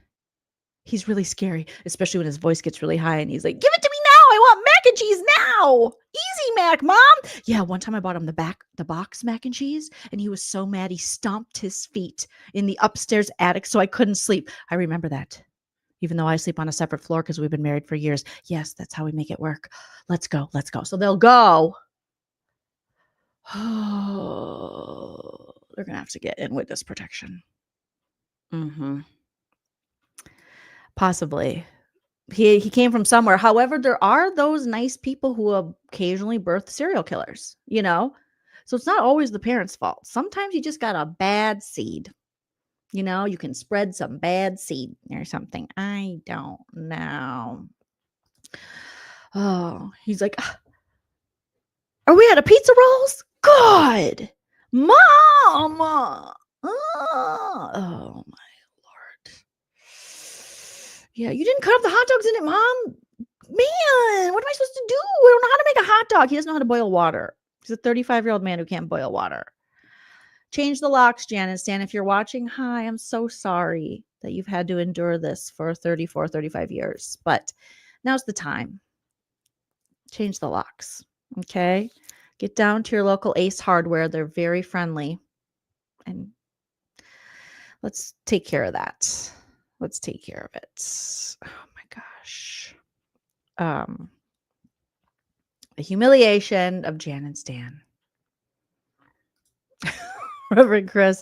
He's really scary, especially when his voice gets really high and he's like, give it to me now. I want mac and cheese now. Easy mac, Mom. Yeah, one time I bought him the box mac and cheese, and he was so mad he stomped his feet in the upstairs attic so I couldn't sleep. I remember that. Even though I sleep on a separate floor because we've been married for years. Yes, that's how we make it work. Let's go. Let's go. So they'll go. Oh, they're going to have to get in witness protection. Possibly. He came from somewhere. However, there are those nice people who occasionally birth serial killers, you know? So it's not always the parents' fault. Sometimes you just got a bad seed. You know, you can spread some bad seed or something. I don't know. Oh, he's like, are we out of pizza rolls? God, Mom. Oh, my Lord. Yeah, you didn't cut up the hot dogs in it, Mom. Man, what am I supposed to do? I don't know how to make a hot dog. He doesn't know how to boil water. He's a 35-year-old man who can't boil water. Change the locks, Jan and Stan. If you're watching, hi, I'm so sorry that you've had to endure this for 34, 35 years. But now's the time. Change the locks, okay? Get down to your local Ace Hardware. They're very friendly. And let's take care of that. Let's take care of it. Oh, my gosh. The humiliation of Jan and Stan. Reverend Chris,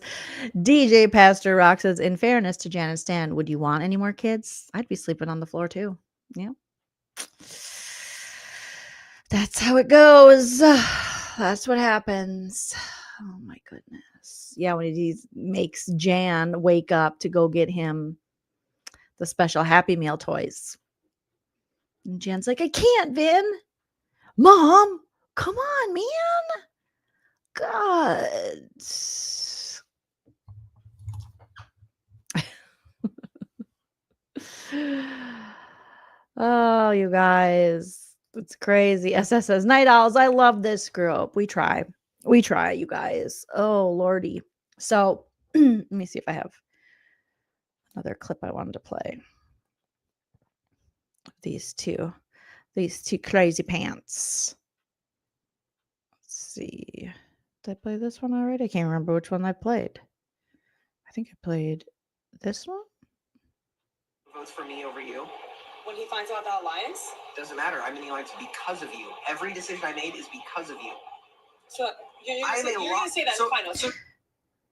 DJ Pastor Rock says, in fairness to Jan and Stan, would you want any more kids? I'd be sleeping on the floor too. Yeah. That's how it goes. That's what happens. Oh my goodness. Yeah, when he makes Jan wake up to go get him the special Happy Meal toys. And Jan's like, I can't, Vin. Mom, come on, man. God. Oh, you guys. It's crazy. SS says, Night Owls, I love this group. We try, you guys. Oh, Lordy. So let me see if I have another clip I wanted to play. These two crazy pants. Let's see. Did I play this one already? I can't remember which one I played. I think I played this one. Votes for me over you. When he finds out the alliance? Doesn't matter. I'm in the alliance because of you. Every decision I made is because of you. So you're gonna say that in the final.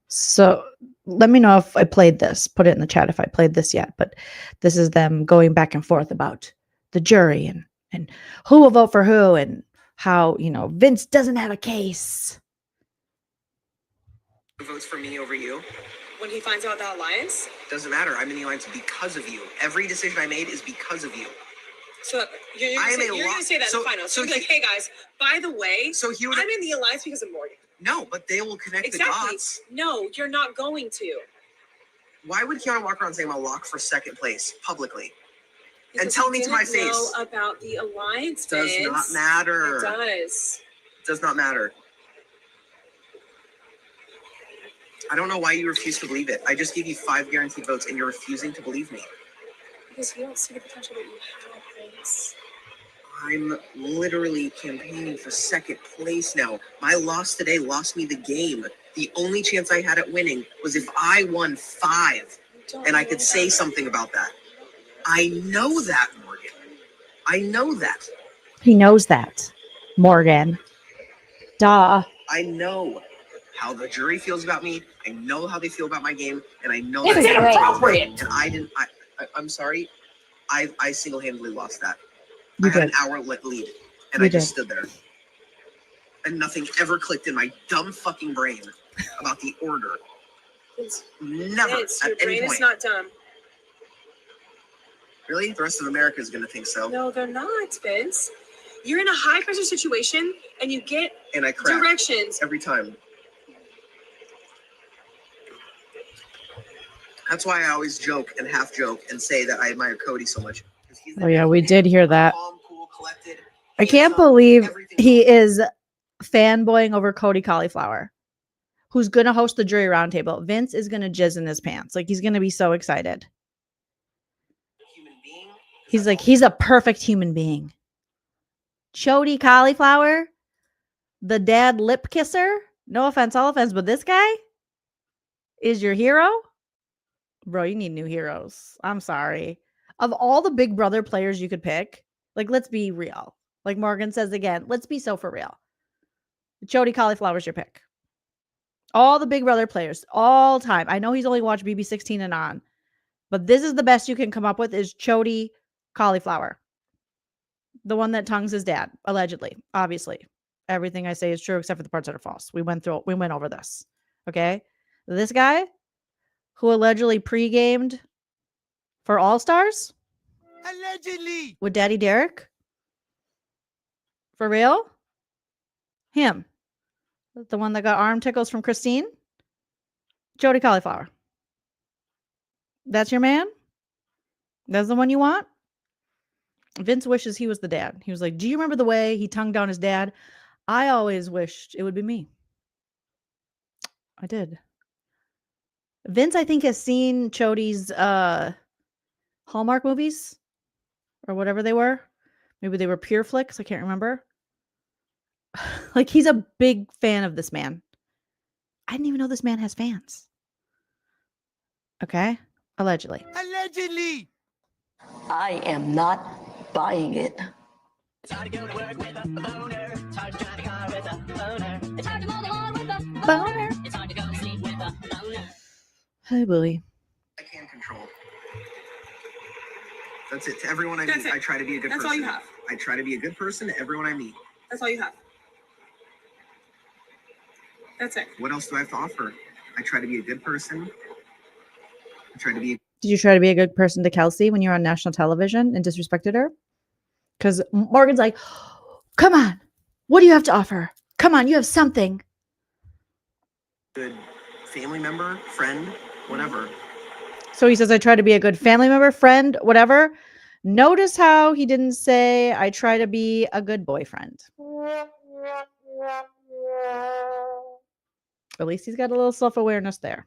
So let me know if I played this. Put it in the chat if I played this yet. But this is them going back and forth about the jury and who will vote for who and how, Vince doesn't have a case. Who votes for me over you? When he finds out the alliance? Doesn't matter. I'm in the alliance because of you. Every decision I made is because of you. So you're gonna say that in the final. So you're like, hey guys, by the way, I'm in the alliance because of Morgan. No, but they will connect the dots. No, you're not going to. Why would Keanu walk around saying I'm a lock for second place publicly? Because and tell me to my face. Know about the alliance. Does not matter. It does. Does not matter. I don't know why you refuse to believe it. I just gave you 5 guaranteed votes and you're refusing to believe me. Because you don't see the potential that you have, Vince. I'm literally campaigning for second place now. My loss today lost me the game. The only chance I had at winning was if I won 5 and I could say something about that. I know that, Morgan. I know that. He knows that, Morgan. Duh. I know how the jury feels about me. I know how they feel about my game, and I know It's inappropriate. And I didn't. I'm sorry. I single-handedly lost that. You I had did. an hour lead, and You I just did. stood there, and nothing ever clicked in my dumb fucking brain about the order. Never Vince, at your any brain point. is not dumb. Really, the rest of America is going to think so. No, they're not, Vince. You're in a high-pressure situation, and you get And I crack directions. every time. That's why I always joke and half joke and say that I admire Cody so much. Oh yeah, we did hear that. Calm, cool, collected. I can't believe he is fanboying over Cody Cauliflower. who's going to host the jury roundtable. Vince is going to jizz in his pants. Like, he's going to be so excited. He's like, he's a perfect human being. Chody Cauliflower, the dad lip kisser. No offense, all offense, but this guy is your hero? Bro, you need new heroes. I'm sorry. Of all the Big Brother players you could pick, like, let's be real. Like Morgan says again, let's be so for real. Chody Cauliflower's your pick. All the Big Brother players, all time. I know he's only watched BB16 and on, but this is the best you can come up with is Chody Cauliflower. The one that tongues his dad, allegedly. Obviously. Everything I say is true except for the parts that are false. We went over this. Okay? This guy who allegedly pre-gamed for All-Stars? Allegedly. With Daddy Derek? For real? Him. The one that got arm tickles from Christine? Chody Cauliflower. That's your man? That's the one you want? Vince wishes he was the dad. He was like, do you remember the way he tongued down his dad? I always wished it would be me. I did. Vince, I think, has seen Chody's Hallmark movies or whatever they were. Maybe they were Pure Flicks. I can't remember. Like, he's a big fan of this man. I didn't even know this man has fans. Okay? Allegedly. Allegedly. I am not buying it. Boner. Hey, Willie. I can't control. That's it. To everyone I That's meet, it. I try to be a good That's person. all you have. I try to be a good person to everyone I meet. That's all you have. That's it. What else do I have to offer? I try to be a good person. I try to be. Did you try to be a good person to Kelsey when you were on national television and disrespected her? Because Morgan's like, come on. What do you have to offer? Come on, you have something. Good family member, friend, whatever. So he says, I try to be a good family member, friend, whatever. Notice how he didn't say, I try to be a good boyfriend. At least he's got a little self-awareness there.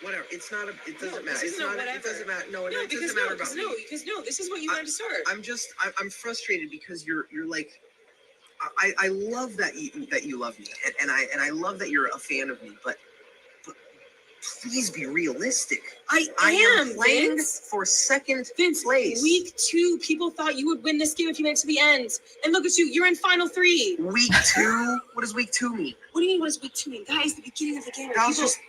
Whatever. It's not. It doesn't matter. This is It's not not. whatever. It doesn't matter. No, No, it because doesn't matter about me. this is what you wanted to start. I'm frustrated because you're like. I love that you love me, and I love that you're a fan of me, but please be realistic. I am playing Vince. for second Vince, place. week 2, people thought you would win this game if you made it to the end. And look at you, you're in final 3. Week 2? What does week 2 mean? What do you mean, what does week 2 mean? Guys, the beginning of the game. That was just.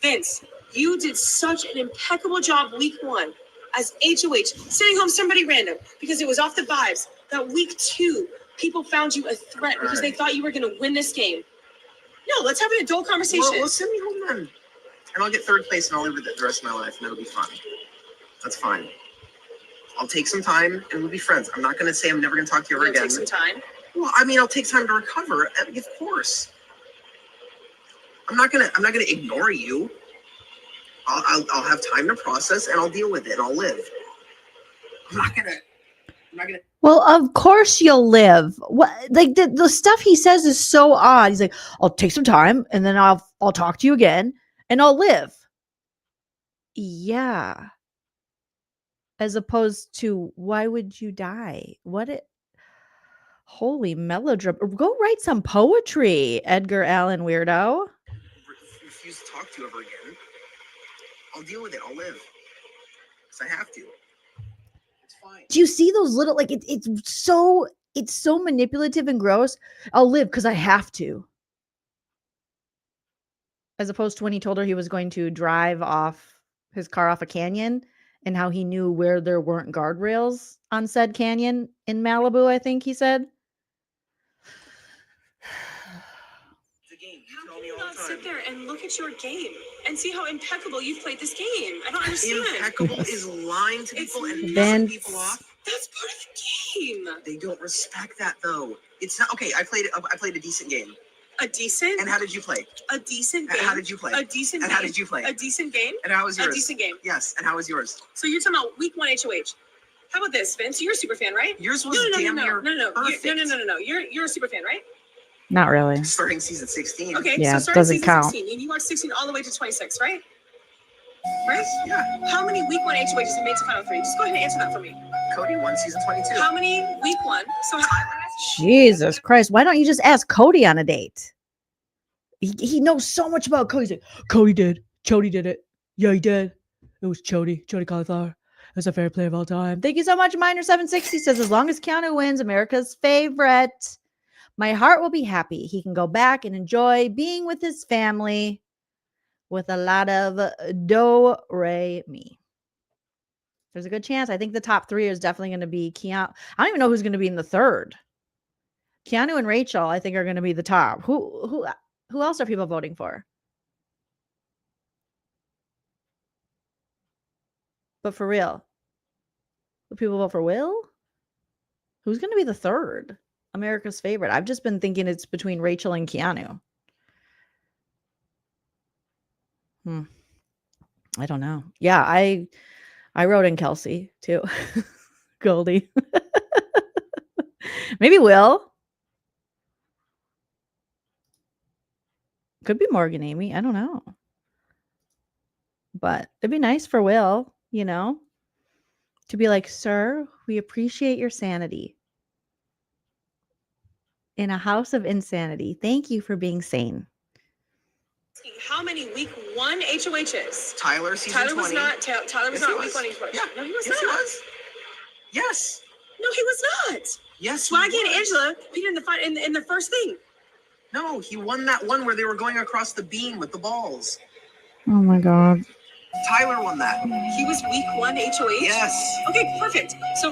Vince, you did such an impeccable job week 1 as HOH, sending home somebody random because it was off the vibes. That week 2, people found you a threat because they thought you were going to win this game. No, let's have an adult conversation. Well, send me home then. And I'll get 3rd place and I'll live with it the rest of my life and it'll be fine. That's fine. I'll take some time and we'll be friends. I'm not going to say I'm never going to talk to you ever again. Take some time. Well, I mean, I'll take time to recover. Of course. I'm not gonna ignore you. I'll have time to process and I'll deal with it and I'll live. I'm not gonna. Well, of course you'll live. What, like the stuff he says is so odd. He's like, I'll take some time and then I'll talk to you again and I'll live. Yeah. As opposed to, why would you die? Holy melodrama. Go write some poetry, Edgar Allan Weirdo. Refuse to talk to you ever again. I'll deal with it. I'll live. Because I have to. It's fine. Do you see those little, like, it's so manipulative and gross. I'll live because I have to. As opposed to when he told her he was going to drive his car off a canyon and how he knew where there weren't guardrails on said canyon in Malibu, I think he said. How can you not sit there and look at your game and see how impeccable you've played this game? I don't understand. Impeccable is lying to people and Vince. pissing people off. That's part of the game. They don't respect that though. It's not okay. I played a decent game. A decent? And how did you play? A decent game. How did you play? A decent and game. how did you play? A decent game. And how was yours? A decent game. Yes. And how was yours? So you're talking about week 1 HOH. How about this, Vince? You're a super fan, right? Yours was no. damn near perfect. No. You're a super fan, right? Not really. Starting season 16. Okay, Yeah, so it starting doesn't season count. 16, and you watched 16 all the way to 26, right? Right? Yeah. How many week 1 HOHs have made to final 3? Just go ahead and answer that for me. Cody won season 22. How many week 1? So Jesus Christ. Why don't you just ask Cody on a date? He knows so much about Cody. He's like, Cody did. Chody did it. Yeah, he did. It was Chody. Chody Cauliflower. That's a favorite player of all time. Thank you so much. Miner760 says, as long as Keanu wins, America's favorite, my heart will be happy. He can go back and enjoy being with his family with a lot of do-re-mi. There's a good chance. I think the top 3 is definitely going to be Keanu. I don't even know who's going to be in the third. Keanu and Rachel, I think, are going to be the top. Who else are people voting for? But for real, will people vote for Will? Who's going to be the third? America's favorite. I've just been thinking it's between Rachel and Keanu. I don't know. Yeah, I wrote in Kelsey too. Goldie. Maybe Will. Could be Morgan Amy. I don't know. But it'd be nice for Will, you know, to be like, sir, we appreciate your sanity. In a house of insanity. Thank you for being sane. how many week 1 HOHs? Tyler season 20. Was not. Tyler was Yes, not he week was. 1 HOH. Yeah. No, he was Yes, not. he was. Yes. No, he was not. Yes. Swaggy he and was. Angela competed in the fight in the first thing. No, he won that one where they were going across the beam with the balls. Oh my God. Tyler won that. He was week 1 HOH? Yes. Okay, perfect. So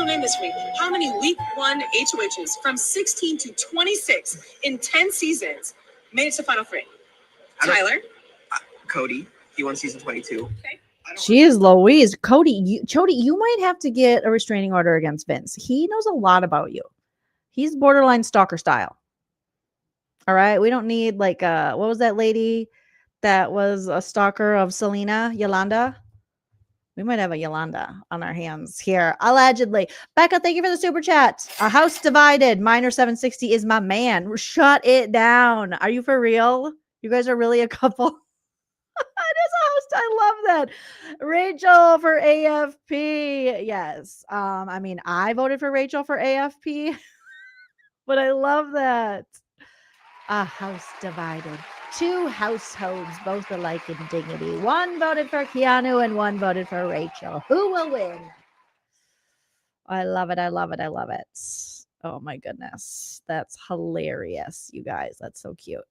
name this for me. How many week 1 HOHs from 16 to 26 in 10 seasons made it to final 3? Tyler? Cody. He won season 22. Okay. Jeez Louise. Cody, you might have to get a restraining order against Vince. He knows a lot about you. He's borderline stalker style. All right. We don't need like what was that lady that was a stalker of Selena? Yolanda? We might have a Yolanda on our hands here. Allegedly. Becca, thank you for the super chat. A house divided. Miner760 is my man. Shut it down. Are you for real? You guys are really a couple. It is a host. I love that. Rachel for AFP. Yes. I mean, I voted for Rachel for AFP, but I love that. A house divided. 2 households, both alike in dignity. One voted for Keanu and one voted for Rachel. Who will win? I love it. I love it. I love it. Oh my goodness. That's hilarious, you guys. That's so cute.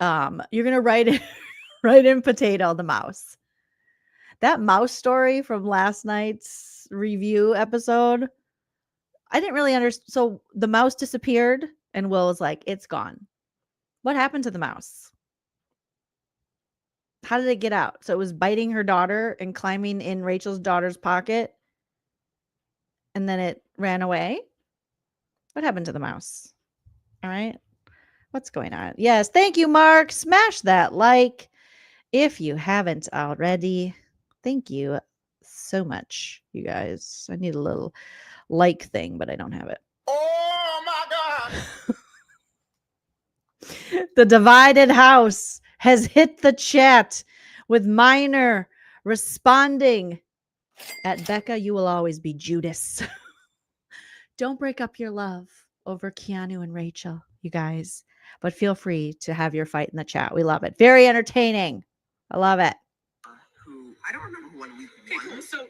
You're gonna write in Potato the mouse. That mouse story from last night's review episode, I didn't really understand. So the mouse disappeared and Will was like, it's gone. What happened to the mouse? How did it get out? So it was biting her daughter and climbing in Rachel's daughter's pocket, and then it ran away. What happened to the mouse? All right. What's going on? Yes. Thank you, Mark. Smash that like if you haven't already. Thank you so much, you guys. I need a little like thing, but I don't have it. Oh my God. The divided house has hit the chat with Miner responding at Becca, you will always be Judas. Don't break up your love over Keanu and Rachel, you guys. But feel free to have your fight in the chat. We love it. Very entertaining. I love it. I don't remember who won week 1. Okay, cool. So 2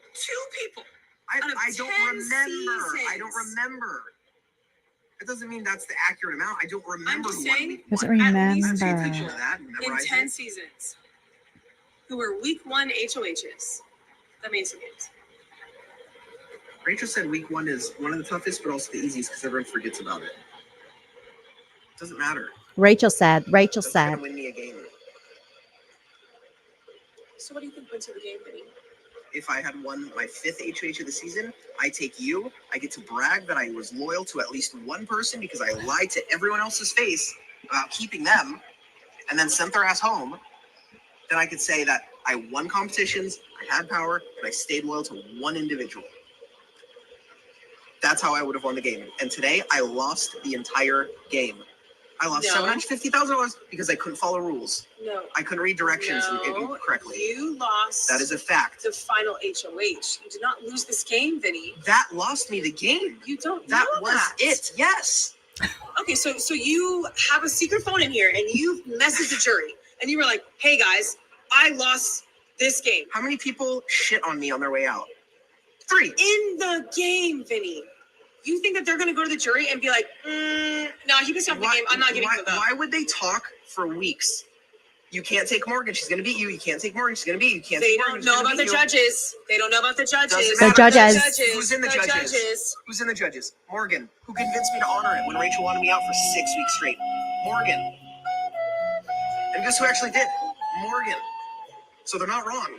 people. I don't remember. Seasons. I don't remember. That doesn't mean that's the accurate amount. I don't remember. I'm just saying. Doesn't At remember. least Pay attention to that. in Memorize 10 it. seasons who were week 1 HOHs that made some games. Rachel said week 1 is one of the toughest, but also the easiest because everyone forgets about it. Doesn't matter. Rachel said. That's gonna win me a game. So what do you think went to the game, Vinny? If I had won my 5th HOH of the season, I take you. I get to brag that I was loyal to at least one person because I lied to everyone else's face about keeping them and then sent their ass home. Then I could say that I won competitions, I had power, and I stayed loyal to one individual. That's how I would have won the game. And today I lost the entire game. I lost No. $750,000 because I couldn't follow rules. No. I couldn't read directions No, correctly. you lost. That is a fact. The final HOH. You did not lose this game, Vinny. That lost me the game. You don't That know was that. it. Yes. Okay, so you have a secret phone in here, and you messaged the jury, and you were like, "Hey guys, I lost this game." How many people shit on me on their way out? 3. In the game, Vinny. You think that they're going to go to the jury and be like, no, he pissed off the game. I'm not giving him a vote. Why would they talk for weeks? You can't take Morgan. She's going to beat you. You can't take Morgan. She's going to beat you. You can't They take Morgan. don't know about the judges. They don't know about the judges. Doesn't The matter. judges. Who's in the judges? Who's in the judges? Morgan, who convinced me to honor it when Rachel wanted me out for 6 weeks straight. Morgan. And guess who actually did? Morgan. So they're not wrong.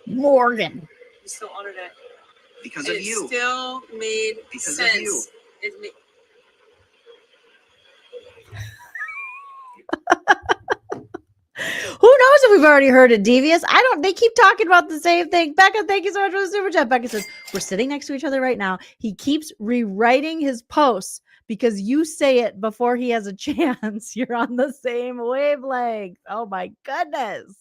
Morgan. You still honored it. Because And of you. It still made Because sense. of you. It made... Who knows if we've already heard it, Devious? They keep talking about the same thing. Becca, thank you so much for the super chat. Becca says, we're sitting next to each other right now. He keeps rewriting his posts because you say it before he has a chance. You're on the same wavelength. Oh my goodness.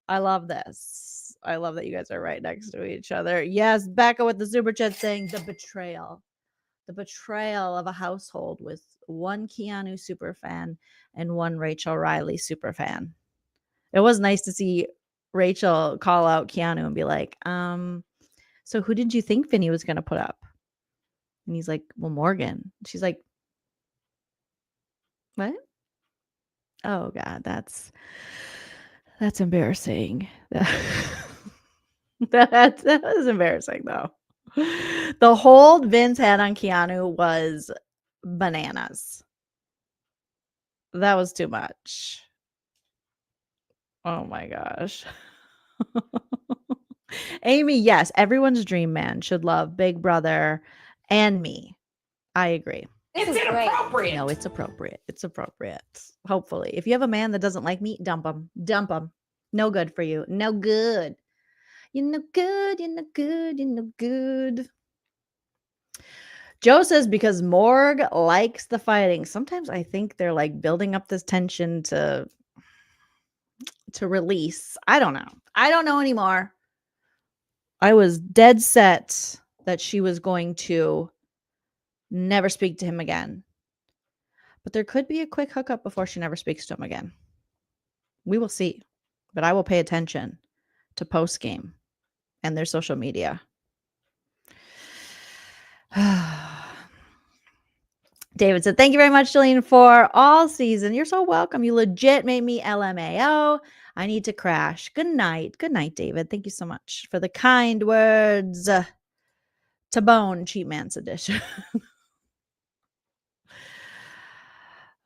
I love this. I love that you guys are right next to each other. Yes, Becca with the super chat saying the betrayal of a household with one Keanu superfan and one Rachel Riley superfan. It was nice to see Rachel call out Keanu and be like, so who did you think Vinny was going to put up? And he's like, well, Morgan. She's like, what? Oh God, that's embarrassing. That was embarrassing though. The hold Vince had on Keanu was bananas. That was too much. Oh my gosh. Amy, yes, everyone's dream man should love Big Brother and me. I agree. It's inappropriate. No, it's appropriate. It's appropriate. Hopefully. If you have a man that doesn't like me, dump him. Dump him. No good for you. No good. You're no good. You're no good. You're no good. Joe says because Morg likes the fighting. Sometimes I think they're like building up this tension to release. I don't know. I don't know anymore. I was dead set that she was going to never speak to him again. But there could be a quick hookup before she never speaks to him again. We will see. But I will pay attention to post game and their social media. David said, thank you very much, Joleen, for all season. You're so welcome. You legit made me LMAO. I need to crash. Good night. Good night, David. Thank you so much for the kind words. To bone, Cheatman's edition.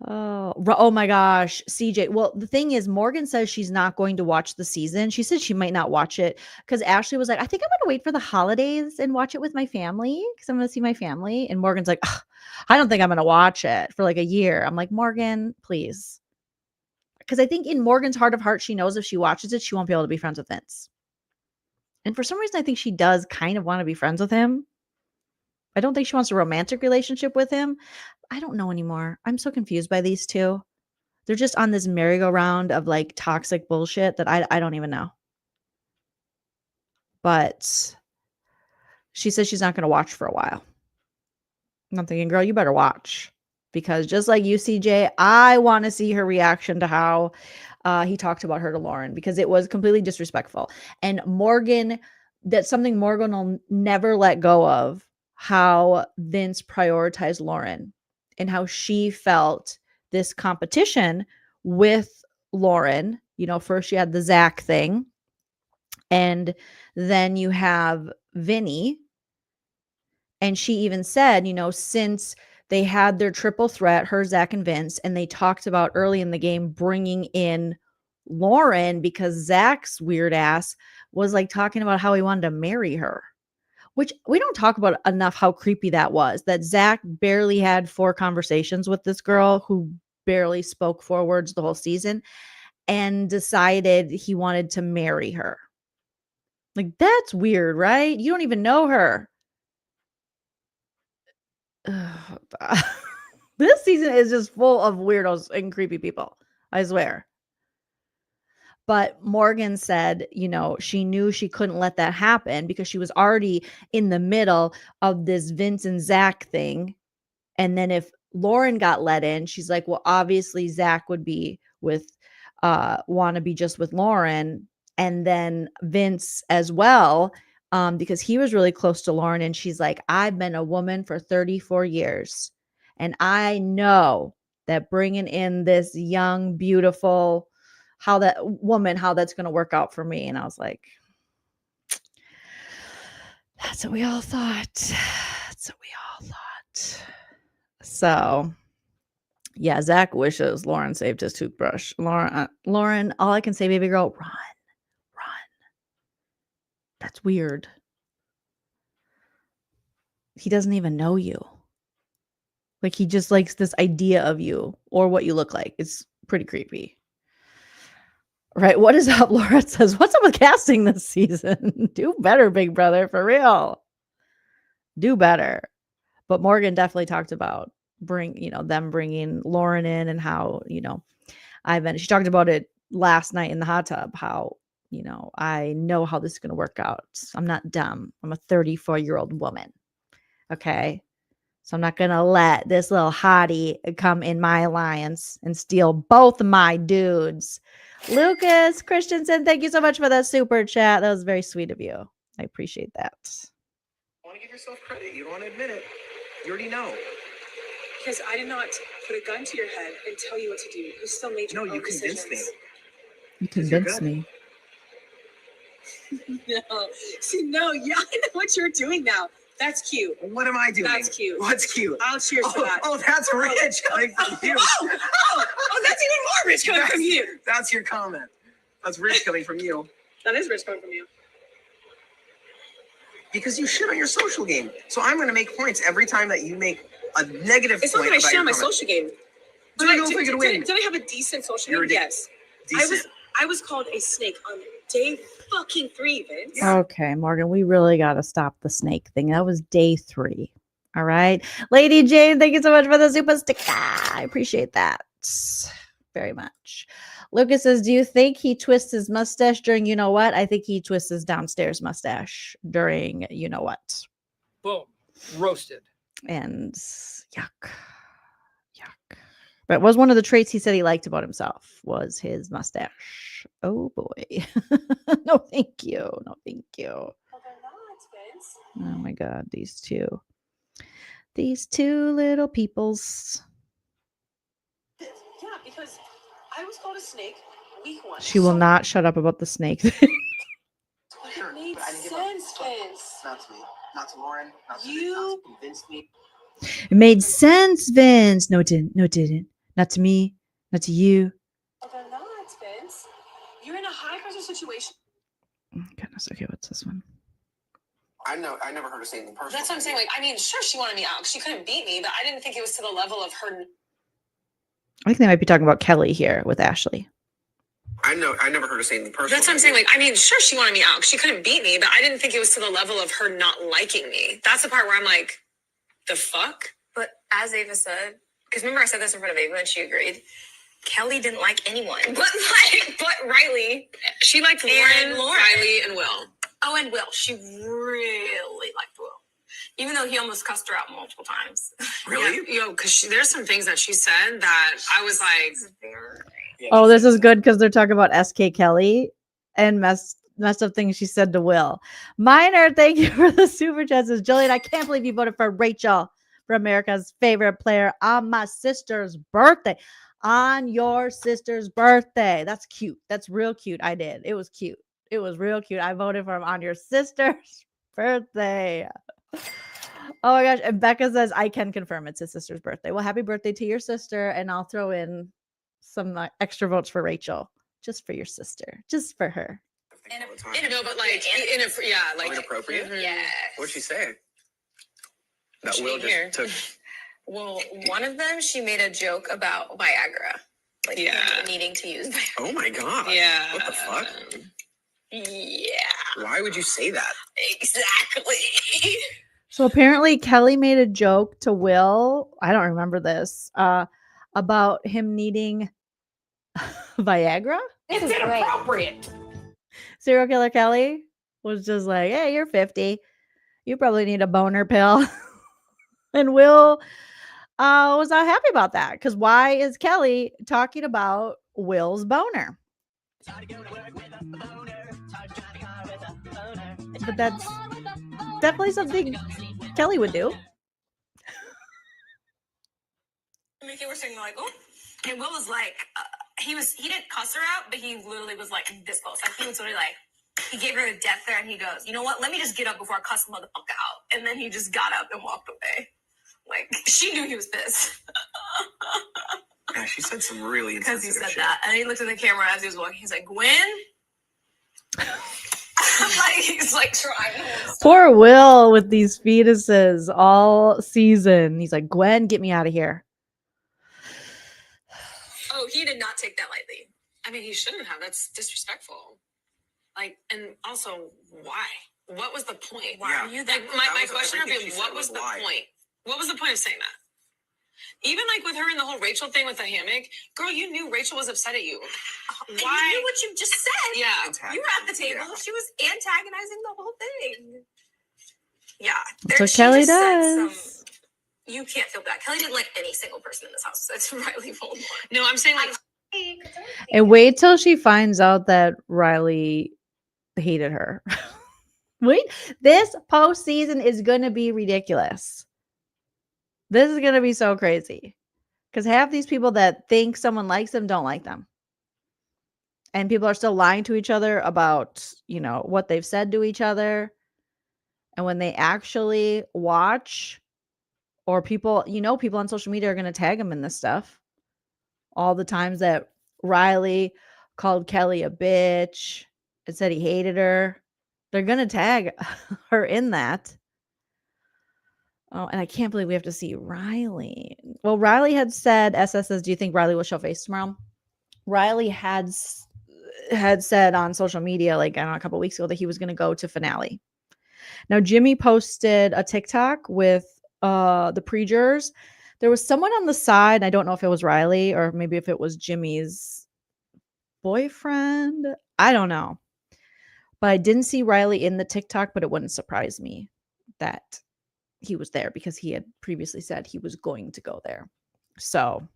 Oh my gosh, CJ. Well, the thing is, Morgan says she's not going to watch the season. She said she might not watch it because Ashley was like, I think I'm going to wait for the holidays and watch it with my family because I'm going to see my family. And Morgan's like, I don't think I'm going to watch it for like a year. I'm like, Morgan, please. Because I think in Morgan's heart of hearts, she knows if she watches it, she won't be able to be friends with Vince. And for some reason, I think she does kind of want to be friends with him. I don't think she wants a romantic relationship with him. I don't know anymore. I'm so confused by these two. They're just on this merry-go-round of like toxic bullshit that I don't even know. But she says she's not going to watch for a while. I'm thinking, girl, you better watch. Because just like you, CJ, I want to see her reaction to how he talked about her to Lauren. Because it was completely disrespectful. And Morgan, that's something Morgan will never let go of. How Vince prioritized Lauren. And how she felt this competition with Lauren. You know, first you had the Zach thing. And then you have Vinny. And she even said, you know, since they had their triple threat, her, Zach, and Vince, and they talked about early in the game bringing in Lauren because Zach's weird ass was like talking about how he wanted to marry her. Which we don't talk about enough how creepy that was, that Zach barely had 4 conversations with this girl who barely spoke 4 words the whole season and decided he wanted to marry her. Like, that's weird, right? You don't even know her. This season is just full of weirdos and creepy people. I swear. But Morgan said, she knew she couldn't let that happen because she was already in the middle of this Vince and Zach thing. And then if Lauren got let in, she's like, well, obviously Zach would be want to be just with Lauren. And then Vince as well, because he was really close to Lauren. And she's like, I've been a woman for 34 years. And I know that bringing in this young, beautiful, how that's going to work out for me. And I was like, that's what we all thought. That's what we all thought. So, yeah, Zach wishes Lauren saved his toothbrush. Lauren, all I can say, baby girl, run. That's weird. He doesn't even know you. Like, he just likes this idea of you or what you look like. It's pretty creepy. Right? What is up? Laura says, what's up with casting this season? Do better, big brother, for real. Do better. But Morgan definitely talked about them bringing Lauren in and how, she talked about it last night in the hot tub, how, I know how this is going to work out. I'm not dumb. I'm a 34-year-old woman. Okay. So I'm not going to let this little hottie come in my alliance and steal both of my dudes. Lucas Christensen, thank you so much for that super chat. That was very sweet of you. I appreciate that. You want to give yourself credit. You don't want to admit it. You already know. Because I did not put a gun to your head and tell you what to do. You still made your own decisions. Convinced me. You convinced me. No. See, no, yeah, I know what you're doing now. That's cute. What am I doing? That's cute. What's cute? I'll cheers for that. Oh, that's rich coming from you. Oh, that's even more rich coming from you. That's your comment. That's rich coming from you. That is rich coming from you. Because you shit on your social game. So I'm going to make points every time that you make a negative it's point. It's not that I shit on my social game. Did I have a decent social game? Yes. Decent. I was called a snake on day fucking 3, Vince. Okay, Morgan, we really got to stop the snake thing. That was day 3. All right. Lady Jane, thank you so much for the super sticker. I appreciate that very much. Lucas says, do you think he twists his mustache during you know what? I think he twists his downstairs mustache during you know what. Boom. Roasted. And yuck. But it was one of the traits he said he liked about himself was his mustache. Oh boy. No, thank you. No, thank you. Well, they're not, Vince. Oh my God, these two little peoples. Yeah, because I was called a snake week 1. She will not shut up about the snake. It made sense, Vince. Not to me. Not to Lauren. Not to you. Not to convince me. It made sense, Vince. No, it didn't. No, it didn't. Not to me. Not to you. Well, they're not, Vince. You're in a high-pressure situation. Oh, goodness. Okay, what's this one? I never heard her say anything personal. That's what I'm saying. Like, I mean, sure, she wanted me out. She couldn't beat me, but I didn't think it was to the level of her. I think they might be talking about Kelly here with Ashley. I never heard her say anything personal. That's what I'm saying. Like, I mean, sure, she wanted me out. She couldn't beat me, but I didn't think it was to the level of her not liking me. That's the part where I'm like, the fuck? But as Ava said, because remember I said this in front of Ava and she agreed, Kelly didn't like anyone. But Riley. She liked Lauren, Riley, and Will. Oh, and Will. She really liked Will. Even though he almost cussed her out multiple times. Really? Yeah, because there's some things that she said that I was like... Oh, this is good because they're talking about SK Kelly and messed up things she said to Will. Minor, thank you for the super chats. Jolene, I can't believe you voted for Rachel for America's favorite player on my sister's birthday. On your sister's birthday. That's cute. That's real cute. I did. It was cute. It was real cute. I voted for him on your sister's birthday. Oh my gosh. And Becca says, I can confirm it's his sister's birthday. Well, happy birthday to your sister. And I'll throw in some extra votes for Rachel. Just for your sister. Just for her. No, but like, inappropriate? Yeah. What'd she say? That She Will here. just took. Well, one of them, she made a joke about Viagra. Like needing to use Viagra. Oh my God. Yeah. What the fuck? Yeah. Why would you say that? Exactly. So apparently Kelly made a joke to Will. I don't remember this. About him needing Viagra. It's inappropriate. Serial killer Kelly was just like, "Hey, you're 50. You probably need a boner pill." And Will was not happy about that because why is Kelly talking about Will's boner? But that's definitely something Kelly would do. Mickey were saying like, oh, and Will was like, he didn't cuss her out, but he literally was like this close. Like he was literally like, he gave her a death threat, and he goes, you know what? Let me just get up before I cuss the motherfucker out. And then he just got up and walked away. Like she knew he was pissed. Yeah, she said some really Because he insensitive said shit. that, and he looked at the camera as he was walking. He's like, Gwen. Like he's like trying to hold his Poor Will with these fetuses all season. He's like, Gwen, get me out of here. Oh, he did not take that lightly. I mean, he shouldn't have. That's disrespectful. Like, and also, why? What was the point? Why Yeah. are you like? My question would everything be, she what said was was the lie. point? What was the point of saying that? Even like with her and the whole Rachel thing with the hammock, girl, you knew Rachel was upset at you. Why? And you knew what you just said. Yeah. You were at the table. Yeah. She was antagonizing the whole thing. Yeah. That's what She Kelly just said does. You can't feel bad. Kelly didn't like any single person in this house. That's Riley Voldemort. No, I'm saying like, And wait till she finds out that Riley hated her. Wait, this postseason is going to be ridiculous. This is going to be so crazy. Because half these people that think someone likes them don't like them. And people are still lying to each other about, you know, what they've said to each other. And when they actually watch, or people, you know, people on social media are going to tag them in this stuff. All the times that Riley called Kelly a bitch and said he hated her, they're going to tag her in that. Oh, and I can't believe we have to see Riley. Well, Riley had said, SS says, do you think Riley will show face tomorrow? Riley had said on social media, like, I don't know, a couple weeks ago that he was going to go to finale. Now, Jimmy posted a TikTok with the pre-jurors. There was someone on the side. I don't know if it was Riley or maybe if it was Jimmy's boyfriend. I don't know. But I didn't see Riley in the TikTok, but it wouldn't surprise me that he was there because he had previously said he was going to go there. So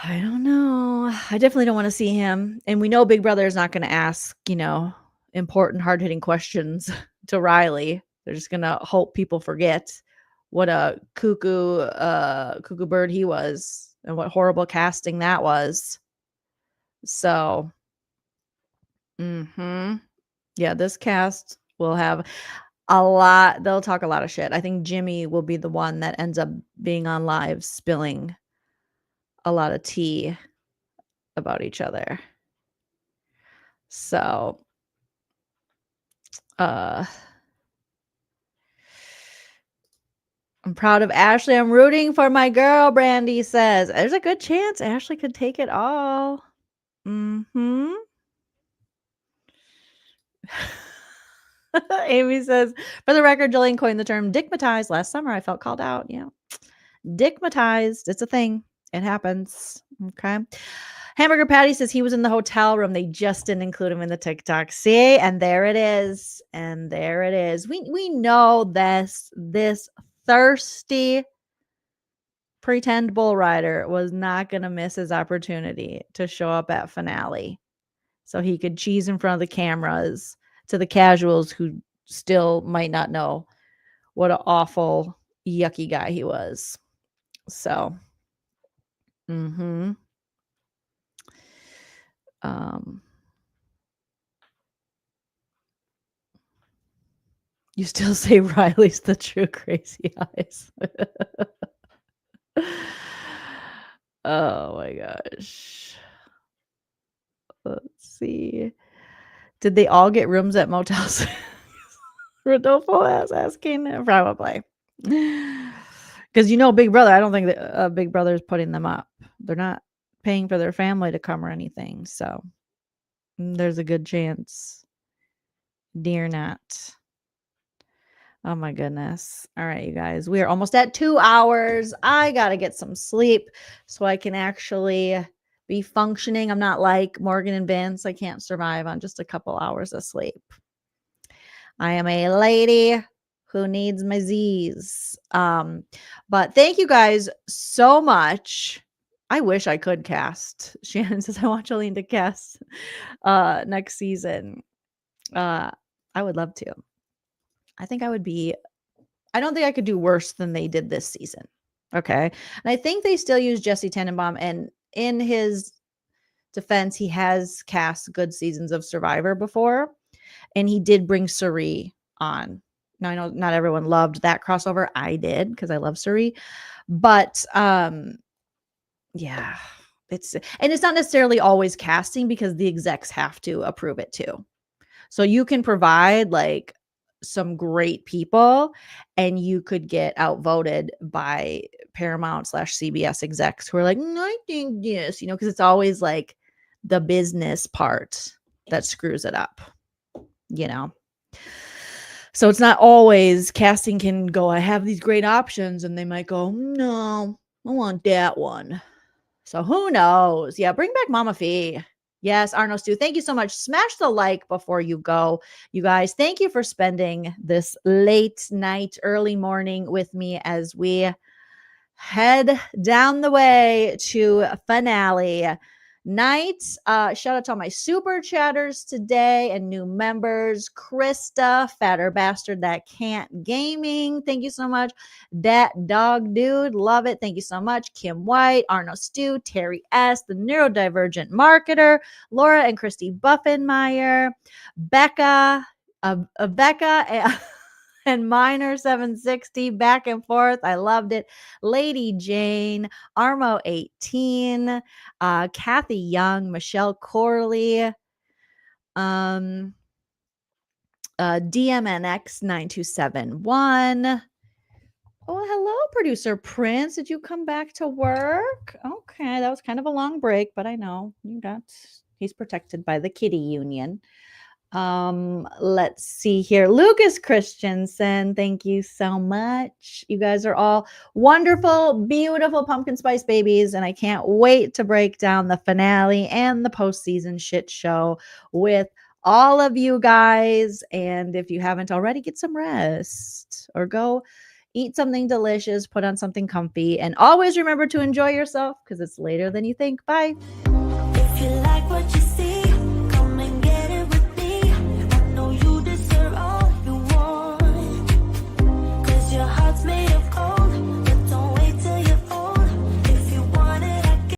I don't know. I definitely don't want to see him. And we know Big Brother is not going to ask, you know, important, hard-hitting questions to Riley. They're just going to hope people forget what a cuckoo bird he was and what horrible casting that was. So, yeah, this cast will have a lot. They'll talk a lot of shit. I think Jimmy will be the one that ends up being on live spilling a lot of tea about each other. So, I'm proud of Ashley. I'm rooting for my girl, Brandy says. There's a good chance Ashley could take it all. Amy says, for the record, Jolene coined the term dickmatized last summer. I felt called out. Yeah. Dickmatized. It's a thing. It happens. Okay. Hamburger Patty says he was in the hotel room. They just didn't include him in the TikTok. See? And there it is. And there it is. We know this thirsty pretend bull rider was not going to miss his opportunity to show up at finale so he could cheese in front of the cameras to the casuals who still might not know what an awful, yucky guy he was. So, you still say Riley's the true crazy eyes. Oh my gosh. Let's see. Did they all get rooms at motels? Rodolfo is asking. Probably. Because you know Big Brother, I don't think that Big Brother is putting them up. They're not paying for their family to come or anything. So there's a good chance. Dear not. Oh my goodness. All right, you guys. We are almost at 2 hours. I got to get some sleep so I can actually be functioning. I'm not like Morgan and Vince. I can't survive on just a couple hours of sleep. I am a lady who needs my Z's. But thank you guys so much. I wish I could cast. Shannon says I want Jolene to cast next season. I would love to. I think I would be, I don't think I could do worse than they did this season. Okay. And I think they still use Jesse Tenenbaum. And in his defense, he has cast good seasons of Survivor before. And he did bring Suri on. Now I know not everyone loved that crossover. I did because I love Suri. But yeah, it's not necessarily always casting because the execs have to approve it too. So you can provide like some great people and you could get outvoted by Paramount/CBS execs who are like, I think this, because it's always like the business part that screws it up, So it's not always casting can go, I have these great options, and they might go, no, I want that one. So who knows? Yeah, bring back Mama Fee. Yes, Arno Stu, thank you so much. Smash the like before you go. You guys, thank you for spending this late night, early morning with me as we head down the way to finale night. Shout out to all my super chatters today and new members. Krista, Fatter Bastard That Can't Gaming. Thank you so much. That Dog Dude, love it. Thank you so much. Kim White, Arno Stew, Terry S, the Neurodivergent Marketer, Laura and Christy Buffenmeyer, Becca, Becca and Minor 760 back and forth. I loved it. Lady Jane, Armo 18, Kathy Young, Michelle Corley, DMNX 9271. Oh, hello, producer Prince. Did you come back to work? Okay, that was kind of a long break, but I know he's protected by the kitty union. Let's see here. Lucas Christensen, thank you so much. You guys are all wonderful, beautiful pumpkin spice babies, and I can't wait to break down the finale and the postseason shit show with all of you guys. And if you haven't already, get some rest or go eat something delicious, put on something comfy, and always remember to enjoy yourself because it's later than you think. Bye.